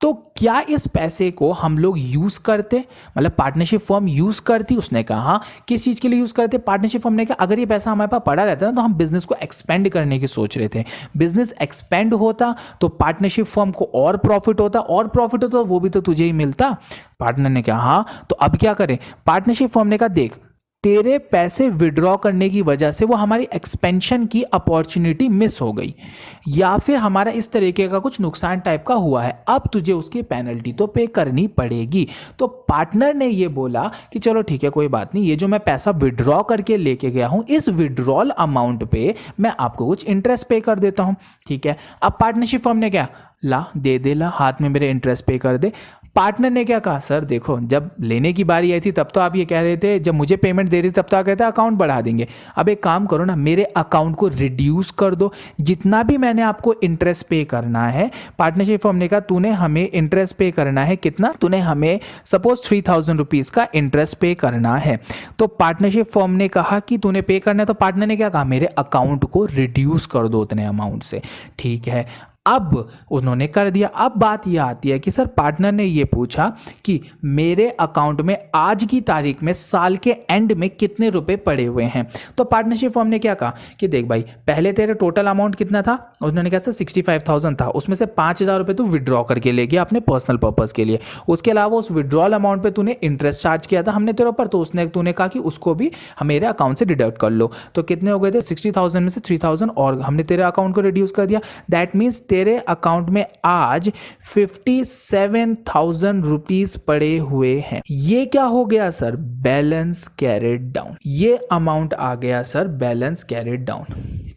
तो क्या इस पैसे को हम लोग यूज करते, मतलब पार्टनरशिप फर्म यूज करती। उसने कहा किस चीज के लिए यूज करते। पार्टनरशिप फर्म ने कहा अगर ये पैसा हमारे पास पड़ा रहता ना तो हम बिजनेस को एक्सपेंड करने की सोच रहे थे, बिजनेस एक्सपेंड होता तो पार्टनरशिप फर्म को और प्रॉफिट होता, और प्रॉफिट होता वो भी तो तुझे ही मिलता। पार्टनर ने कहा हाँ, तो अब क्या करें। पार्टनरशिप फर्म ने कहा देख तेरे पैसे विड्रॉ करने की वजह से वो हमारी एक्सपेंशन की अपॉर्चुनिटी मिस हो गई, या फिर हमारा इस तरीके का कुछ नुकसान टाइप का हुआ है, अब तुझे उसकी पेनल्टी तो पे करनी पड़ेगी। तो पार्टनर ने ये बोला कि चलो ठीक है कोई बात नहीं, ये जो मैं पैसा विड्रॉ करके लेके गया हूं इस विड्रॉल अमाउंट पे मैं आपको कुछ इंटरेस्ट पे कर देता हूं। ठीक है, अब पार्टनरशिप फर्म ने क्या ला दे दे ला हाथ में मेरे इंटरेस्ट पे कर दे। पार्टनर ने क्या कहा, सर देखो जब लेने की बारी आई थी तब तो आप ये कह रहे थे, जब मुझे पेमेंट दे रही थी तब तो आप कहते अकाउंट बढ़ा देंगे। अब एक काम करो ना, मेरे अकाउंट को रिड्यूस कर दो, जितना भी मैंने आपको इंटरेस्ट पे करना है। पार्टनरशिप फर्म ने कहा तूने हमें इंटरेस्ट पे करना है कितना, तूने हमें सपोज 3000 रुपीज़ का इंटरेस्ट पे करना है। तो पार्टनरशिप फर्म ने कहा कि तूने पे करना है, तो पार्टनर ने क्या कहा, मेरे अकाउंट को रिड्यूस कर दो उतने अमाउंट से। ठीक है, अब उन्होंने कर दिया। अब बात यह आती है कि सर पार्टनर ने ये पूछा कि मेरे अकाउंट में आज की तारीख में साल के एंड में कितने रुपए पड़े हुए हैं। तो पार्टनरशिप फर्म ने क्या कहा कि देख भाई, पहले तेरे टोटल अमाउंट कितना था, उन्होंने कहा सर 65,000 था, उसमें से 5,000 रुपये तू विड्रॉ करके ले गया अपने पर्सनल पर्पज़ के लिए। उसके अलावा उस विड्रॉल अमाउंट पर तूने इंटरेस्ट चार्ज किया था हमने तेरे ऊपर, तो उसने तूने कहा कि उसको भी मेरे अकाउंट से डिडक्ट कर लो। तो कितने हो गए थे, 60,000 में से 3,000 और हमने तेरे अकाउंट को रिड्यूस कर दिया। दैट मीन्स तेरे अकाउंट में आज 57,000 रुपीज पड़े हुए हैं। ये क्या हो गया सर, बैलेंस कैरिड डाउन। ये अमाउंट आ गया सर बैलेंस कैरिड डाउन।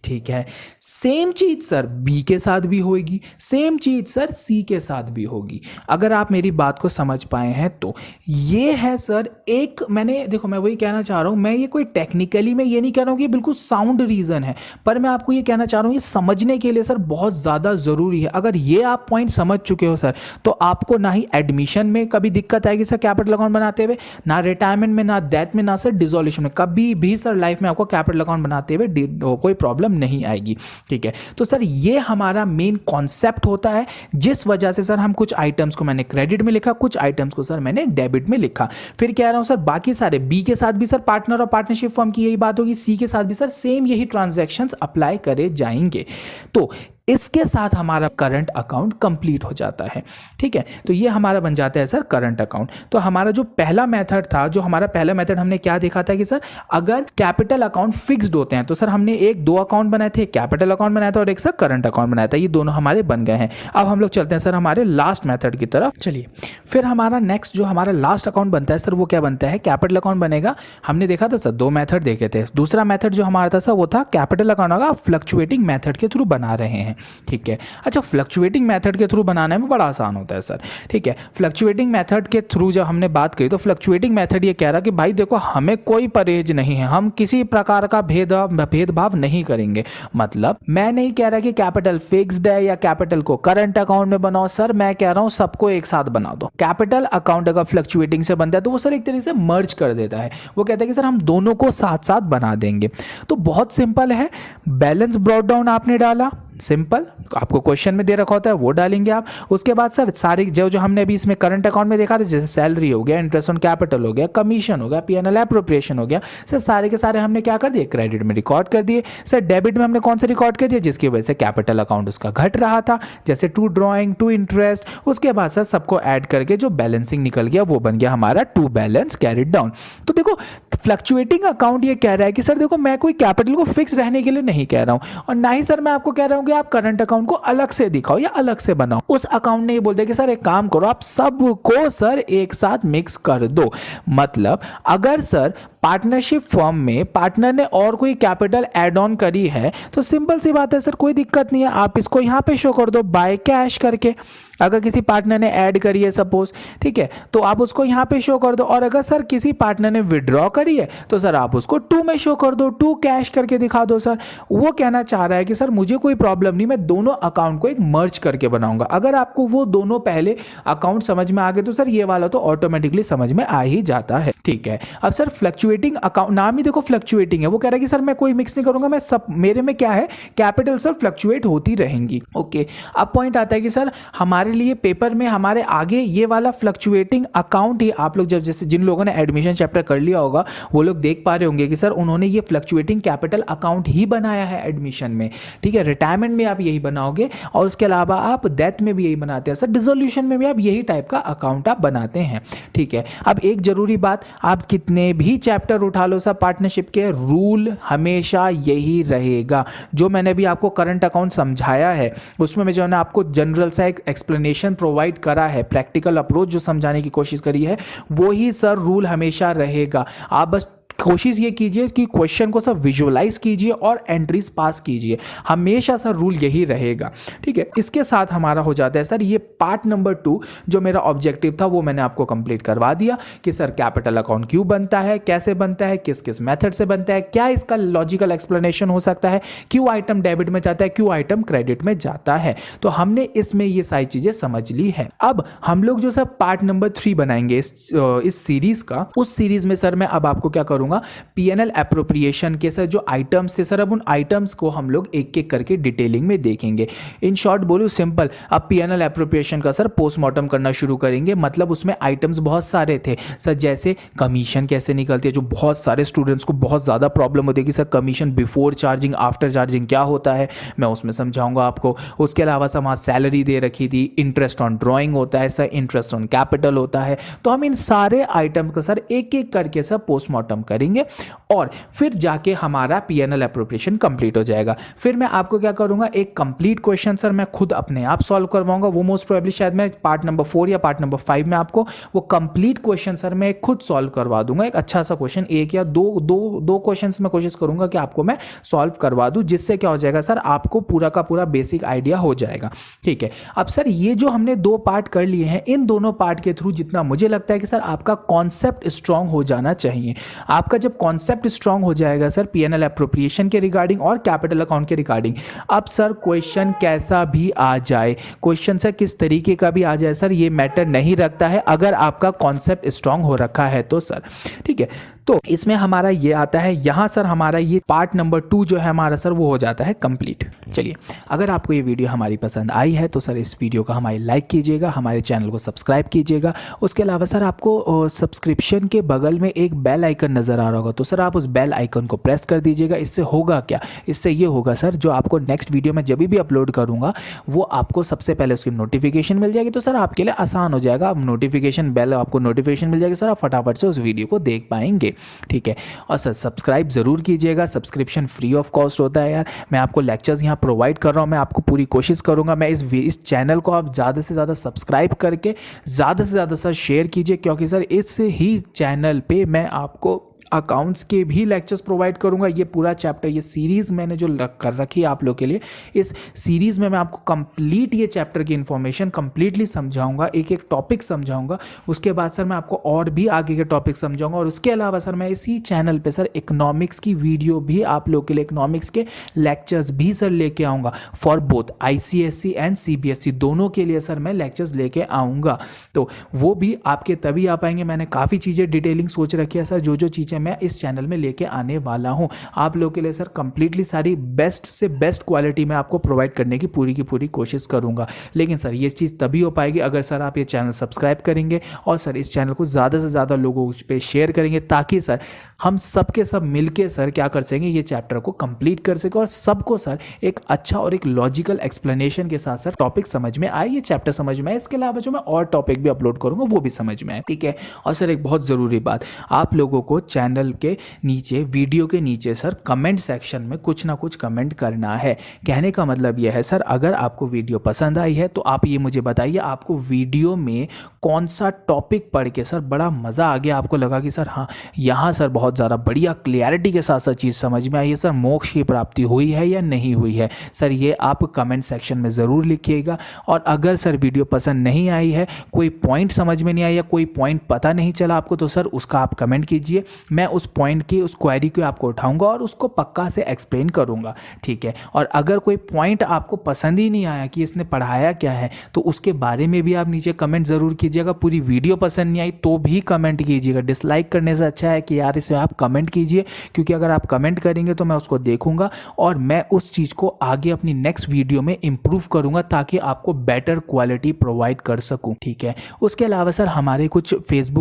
ठीक है, सेम चीज सर बी के साथ भी होगी, सेम चीज सर सी के साथ भी होगी। अगर आप मेरी बात को समझ पाए हैं तो ये है सर एक, मैंने देखो मैं वही कहना चाह रहा हूं, मैं ये कोई टेक्निकली मैं ये नहीं कह रहा हूं कि बिल्कुल साउंड रीजन है, पर मैं आपको ये कहना चाह रहा हूं ये समझने के लिए सर बहुत ज्यादा जरूरी है। अगर ये आप पॉइंट समझ चुके हो सर, तो आपको ना ही एडमिशन में कभी दिक्कत आएगी सर कैपिटल अकाउंट बनाते हुए, ना रिटायरमेंट में, ना डेथ में, ना सर डिसोल्यूशन में, कभी भी सर लाइफ में आपको कैपिटल अकाउंट बनाते हुए कोई प्रॉब्लम नहीं आएगी। ठीक है, तो सर ये हमारा मेन कॉन्सेप्ट होता है, जिस वजह से सर हम कुछ आइटम्स को मैंने क्रेडिट में लिखा, कुछ आइटम्स को सर मैंने डेबिट में लिखा। फिर कह रहा हूं सर बाकी सारे बी के साथ भी सर पार्टनर और पार्टनरशिप फर्म की यही बात होगी, सी के साथ भी सर सेम यही ट्रांजैक्शंस अप्लाई करे जाएंगे। तो इसके साथ हमारा करंट अकाउंट कंप्लीट हो जाता है। ठीक है, तो ये हमारा बन जाता है सर करंट अकाउंट। तो हमारा जो पहला मेथड था, जो हमारा पहला मेथड हमने क्या देखा था कि सर अगर कैपिटल अकाउंट फिक्स्ड होते हैं तो सर हमने एक दो अकाउंट बनाए थे, कैपिटल अकाउंट बनाया था और एक सर करंट अकाउंट बनाया था, ये दोनों हमारे बन गए हैं। अब हम लोग चलते हैं सर हमारे लास्ट मेथड की तरफ। चलिए, फिर हमारा नेक्स्ट जो हमारा लास्ट अकाउंट बनता है सर वो क्या बनता है, कैपिटल अकाउंट बनेगा। हमने देखा था सर दो मेथड देखे थे, दूसरा मेथड जो हमारा था सर वो था कैपिटल अकाउंट होगा फ्लक्चुएटिंग मेथड के थ्रू बना रहे हैं। ठीक है, अच्छा फ्लक्चुएटिंग मेथड के थ्रू बनाने में बड़ा आसान होता है सर। ठीक है, फ्लक्चुएटिंग मेथड के थ्रू जब हमने बात करी तो फ्लक्चुएटिंग मेथड ये कह रहा कि भाई देखो हमें कोई परहेज नहीं है, हम किसी प्रकार का भेदभाव नहीं करेंगे। मतलब मैं नहीं कह रहा कि कैपिटल फिक्स्ड है या कैपिटल को करंट अकाउंट में बनाओ, सर मैं कह रहा हूं सबको एक साथ बना दो। कैपिटल अकाउंट अगर फ्लक्चुएटिंग से बनता है तो वो सर एक तरीके से मर्ज कर देता है, वो कहता है कि सर हम दोनों को साथ साथ बना देंगे। तो बहुत सिंपल है, बैलेंस ब्रॉट डाउन आपने डाला, सिंपल आपको क्वेश्चन में दे रखा होता है वो डालेंगे आप। उसके बाद सर सारी जो हमने अभी इसमें करंट अकाउंट में देखा था, जैसे सैलरी हो गया, इंटरेस्ट ऑन कैपिटल हो गया, कमीशन हो गया, पीएनएल एप्रोप्रिएशन हो गया, सर सारे के सारे हमने क्या कर दिए, क्रेडिट में रिकॉर्ड कर दिए। सर डेबिट में हमने कौन से रिकॉर्ड कर दिया, जिसकी वजह से कैपिटल अकाउंट उसका घट रहा था, जैसे टू ड्रॉइंग, टू इंटरेस्ट। उसके बाद सर सबको ऐड करके जो बैलेंसिंग निकल गया वो बन गया हमारा टू बैलेंस कैरिड डाउन। तो देखो फ्लक्चुएटिंग अकाउंट ये कह रहा है कि सर देखो मैं कोई कैपिटल को फिक्स रहने के लिए नहीं कह रहा हूं, और ना ही सर मैं आपको कह रहा हूं कि आप करंट अकाउंट को अलग से दिखाओ या अलग से बनाओ। उस अकाउंट ने ये बोलते हैं कि सर एक काम करो, आप सबको सर एक साथ मिक्स कर दो। मतलब अगर सर पार्टनरशिप फर्म में पार्टनर ने और कोई कैपिटल एड ऑन करी है तो सिंपल सी बात है सर, कोई दिक्कत नहीं है, आप इसको यहां पे शो कर दो बाय कैश करके। अगर किसी पार्टनर ने ऐड करी है सपोज, ठीक है, तो आप उसको यहां पे शो कर दो। और अगर सर किसी पार्टनर ने विड्रॉ करी है तो सर आप उसको टू में शो कर दो, टू कैश करके दिखा दो। सर वो कहना चाह रहा है कि सर मुझे कोई प्रॉब्लम नहीं, मैं दोनों अकाउंट को एक मर्ज करके बनाऊंगा। अगर आपको वो दोनों पहले अकाउंट समझ में आ गए तो सर ये वाला तो ऑटोमेटिकली समझ में आ ही जाता है। ठीक है, अब सर फ्लक्चुएटिंग अकाउंट, नाम ही देखो फ्लक्चुएटिंग है, वो कह रहा है कि सर मैं कोई मिक्स नहीं करूंगा, मैं सब मेरे में क्या है कैपिटल सर फ्लक्चुएट होती रहेंगी। ओके, अब पॉइंट आता है कि सर हमारे लिए पेपर में हमारे आगे ये वाला फ्लक्चुएटिंग अकाउंट ही आप लोग जब जैसे जिन लोगों ने एडमिशन चैप्टर कर लिया होगा वो लोग देख पा रहे होंगे कि सर उन्होंने ये फ्लक्चुएटिंग कैपिटल अकाउंट ही बनाया है एडमिशन में। ठीक है, रिटायरमेंट में आप यही बनाओगे और उसके अलावा आप डेथ में भी यही बनाते हैं सर, डिसोल्यूशन में भी आप यही टाइप का अकाउंट आप बनाते हैं। ठीक है, अब एक जरूरी बात, आप कितने भी चैप्टर उठा लो सर पार्टनरशिप के, रूल हमेशा यही रहेगा। जो मैंने भी आपको करंट अकाउंट समझाया है उसमें मैं जो है ना आपको जनरल सा एक एक्सप्लेनेशन प्रोवाइड करा है, प्रैक्टिकल अप्रोच जो समझाने की कोशिश करी है, वो ही सर रूल हमेशा रहेगा। आप बस कोशिश ये कीजिए कि क्वेश्चन को सब विजुअलाइज कीजिए और एंट्रीज पास कीजिए, हमेशा सर रूल यही रहेगा। ठीक है, इसके साथ हमारा हो जाता है सर ये पार्ट नंबर 2 जो मेरा ऑब्जेक्टिव था वो मैंने आपको कंप्लीट करवा दिया कि सर कैपिटल अकाउंट क्यों बनता है, कैसे बनता है, किस किस मेथड से बनता है, क्या इसका लॉजिकल एक्सप्लेनेशन हो सकता है, क्यों आइटम डेबिट में जाता है, क्यों आइटम क्रेडिट में जाता है। तो हमने इसमें ये सारी चीजें समझ ली है। अब हम लोग जो सर पार्ट नंबर 3 बनाएंगे इस सीरीज का, उस सीरीज में सर मैं अब आपको क्या करूंगा, पीएनएल एप्रोप्रिएशन के सर जो आइटम्स थे सर अब उन आइटम्स को हम लोग एक एक करके डिटेलिंग में देखेंगे। इन शॉर्ट बोलूं सिंपल, अब पीएनएल एप्रोप्रिएशन का सर पोस्टमार्टम करना शुरू करेंगे। मतलब उसमें आइटम्स बहुत सारे थे सर, जैसे कमीशन कैसे निकलती है, जो बहुत सारे स्टूडेंट्स को बहुत ज़्यादा प्रॉब्लम होती है कि sir commission before charging after charging क्या होता है, मैं उसमें समझाऊंगा आपको। उसके अलावा सर वहाँ सैलरी दे रखी थी, इंटरेस्ट ऑन ड्राइंग होता है सर, इंटरेस्ट ऑन कैपिटल होता है। तो हम इन सारे आइटम का सर एक एक करके सर पोस्टमार्टम करेंगे और फिर जाके हमारा पीएनएल एप्रोप्रिएशन कंप्लीट हो जाएगा। फिर मैं आपको क्या करूंगा, एक कंप्लीट क्वेश्चन सर मैं खुद अपने आप सॉल्व करवाऊंगा। वो मोस्ट प्रोबेबली शायद मैं पार्ट नंबर 4 या पार्ट नंबर 5 में आपको वो कंप्लीट क्वेश्चन सर मैं खुद सॉल्व करवा दूंगा। एक अच्छा सा क्वेश्चन, एक या दो क्वेश्चन मैं कोशिश करूंगा कि आपको मैं सॉल्व करवा दूं, जिससे क्या हो जाएगा सर आपको पूरा का पूरा बेसिक आइडिया हो जाएगा। ठीक है, अब सर ये जो हमने 2 पार्ट कर लिए हैं, इन दोनों पार्ट के थ्रू जितना मुझे लगता है कि सर आपका कॉन्सेप्ट स्ट्रांग हो जाना चाहिए। आपका जब कॉन्सेप्ट स्ट्रांग हो जाएगा सर पीएनएल एप्रोप्रिएशन के रिगार्डिंग और कैपिटल अकाउंट के रिगार्डिंग, अब सर क्वेश्चन कैसा भी आ जाए, क्वेश्चन सर किस तरीके का भी आ जाए सर, ये मैटर नहीं रखता है अगर आपका कॉन्सेप्ट स्ट्रांग हो रखा है तो सर। ठीक है, तो इसमें हमारा ये आता है, यहाँ सर हमारा ये पार्ट नंबर 2 जो है हमारा सर वो हो जाता है कंप्लीट। चलिए, अगर आपको ये वीडियो हमारी पसंद आई है तो सर इस वीडियो को हमारी लाइक कीजिएगा, हमारे चैनल को सब्सक्राइब कीजिएगा। उसके अलावा सर आपको सब्सक्रिप्शन के बगल में एक बेल आइकन नज़र आ रहा होगा, तो सर आप उस बेल आइकन को प्रेस कर दीजिएगा। इससे होगा क्या, इससे ये होगा सर जो आपको नेक्स्ट वीडियो में जब भी अपलोड करूँगा वो आपको सबसे पहले उसकी नोटिफिकेशन मिल जाएगी। तो सर आपके लिए आसान हो जाएगा, अब नोटिफिकेशन बेल आपको नोटिफिकेशन मिल जाएगी सर, आप फटाफट से उस वीडियो को देख पाएंगे। ठीक है, और सर सब्सक्राइब ज़रूर कीजिएगा, सब्सक्रिप्शन फ्री ऑफ कॉस्ट होता है यार। मैं आपको लेक्चर्स यहाँ प्रोवाइड कर रहा हूँ, मैं आपको पूरी कोशिश करूँगा मैं इस चैनल को आप ज़्यादा से ज़्यादा सब्सक्राइब करके ज़्यादा से ज़्यादा सर शेयर कीजिए, क्योंकि सर इस ही चैनल पे मैं आपको अकाउंट्स के भी लेक्चर्स प्रोवाइड करूंगा। ये पूरा चैप्टर, ये सीरीज़ मैंने जो कर रखी है आप लोग के लिए, इस सीरीज़ में मैं आपको कंप्लीट ये चैप्टर की इन्फॉर्मेशन कंप्लीटली समझाऊंगा, एक एक टॉपिक समझाऊंगा। उसके बाद सर मैं आपको और भी आगे के टॉपिक समझाऊंगा। और उसके अलावा सर मैं इसी चैनल पे सर इकोनॉमिक्स की वीडियो भी आप लोग के लिए, इकोनॉमिक्स के लेक्चर्स भी सर लेके आऊँगा for both ICSE and CBSE दोनों के लिए सर मैं लेक्चर्स लेके आऊँगा। तो वो भी आपके तभी आ पाएंगे। मैंने काफ़ी चीज़ें डिटेलिंग सोच रखी है सर, जो जो चीज़ें मैं इस चैनल में लेके आने वाला हूं आप लोगों के लिए सर कंप्लीटली सारी बेस्ट से बेस्ट क्वालिटी में आपको प्रोवाइड करने की पूरी कोशिश करूंगा। लेकिन सर ये चीज़ तभी हो पाएगी अगर सर आप ये चैनल सब्सक्राइब करेंगे और सर इस चैनल को ज़्यादा से ज़्यादा लोगों पे शेयर करेंगे, ताकि सर हम सब के सब मिलके सर क्या कर सकेंगे, ये चैप्टर को कंप्लीट कर सके और सबको सर एक अच्छा और एक लॉजिकल एक्सप्लेनेशन के साथ सर टॉपिक समझ में आए, ये चैप्टर समझ में आए। इसके अलावा जो मैं और टॉपिक भी अपलोड करूंगा वो भी समझ में आए। ठीक है, और सर एक बहुत ज़रूरी बात, आप लोगों को चैनल के नीचे, वीडियो के नीचे सर कमेंट सेक्शन में कुछ ना कुछ कमेंट करना है। कहने का मतलब यह है सर, अगर आपको वीडियो पसंद आई है तो आप ये मुझे बताइए आपको वीडियो में कौन सा टॉपिक पढ़ के सर बड़ा मज़ा आ गया, आपको लगा कि सर हाँ यहाँ सर बहुत ज़्यादा बढ़िया क्लियरिटी के साथ सर चीज़ समझ में आई है, सर मोक्ष की प्राप्ति हुई है या नहीं हुई है, सर ये आप कमेंट सेक्शन में ज़रूर लिखिएगा। और अगर सर वीडियो पसंद नहीं आई है, कोई पॉइंट समझ में नहीं आया, कोई पॉइंट पता नहीं चला आपको, तो सर उसका आप कमेंट कीजिए, मैं उस पॉइंट की, उस क्वेरी को आपको उठाऊंगा और उसको पक्का से एक्सप्लेन करूंगा। ठीक है, और अगर कोई पॉइंट आपको पसंद ही नहीं आया कि इसने पढ़ाया क्या है, तो उसके बारे में भी आप नीचे कमेंट ज़रूर कीजिएगा। पूरी वीडियो पसंद नहीं आई तो भी कमेंट कीजिएगा, डिसलाइक करने से अच्छा है कि यार इसे आप कमेंट कीजिए, क्योंकि अगर आप कमेंट करेंगे तो मैं उसको देखूंगा और मैं उस चीज़ को आगे अपनी नेक्स्ट वीडियो में इंप्रूव करूंगा, ताकि आपको बेटर क्वालिटी प्रोवाइड कर सकूं। ठीक है, उसके अलावा सर हमारे कुछ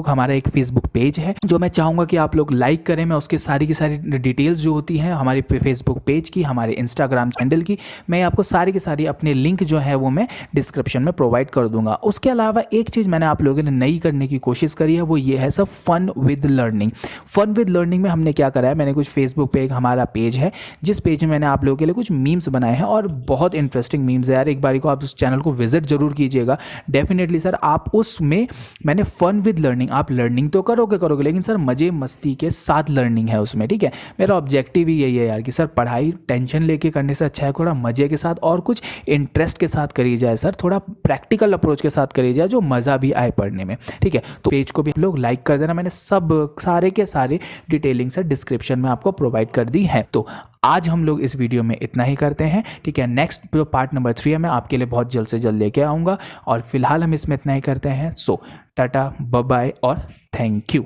हमारा एक फेसबुक पेज है जो मैं चाहूँगा कि आप लोग लाइक करें। मैं उसके सारी की सारी डिटेल्स जो होती हैं हमारे फेसबुक पेज की, हमारे इंस्टाग्राम हैंडल की, मैं आपको सारी की सारी अपने लिंक जो है वो मैं डिस्क्रिप्शन में प्रोवाइड कर दूंगा। उसके अलावा एक चीज़ मैंने आप लोगों ने नई करने की कोशिश करी है, वो ये है सब fun with learning. Fun with learning में हमने क्या करा है, मैंने कुछ फेसबुक पे एक हमारा पेज है, जिस पेज में मैंने आप लोगों के लिए कुछ मीम्स बनाए हैं और बहुत इंटरेस्टिंग मीम्स है यार। एक बारी को आप उस चैनल को विजिट जरूर कीजिएगा डेफिनेटली सर। आप उसमें मैंने फन विद लर्निंग, आप लर्निंग तो करोगे लेकिन सर मज़े मस्ती के साथ लर्निंग है उसमें, ठीक है। मेरा ऑब्जेक्टिव ही यही है यार कि सर पढ़ाई टेंशन लेके करने से अच्छा है थोड़ा मज़े के साथ और कुछ इंटरेस्ट के साथ करी जाए सर, थोड़ा प्रैक्टिकल अप्रोच के साथ करी जाए जो मज़ा भी आए पढ़ने में, ठीक है। तो पेज को भी हम लोग लाइक कर देना, मैंने सब सारे के सारे डिटेलिंग से डिस्क्रिप्शन में आपको प्रोवाइड कर दी है। तो आज हम लोग इस वीडियो में इतना ही करते हैं, ठीक है। नेक्स्ट जो पार्ट नंबर 3 है मैं आपके लिए बहुत जल्द से जल्द लेके आऊँगा, और फिलहाल हम इसमें इतना ही करते हैं। सो टाटा बाय बाय और थैंक यू।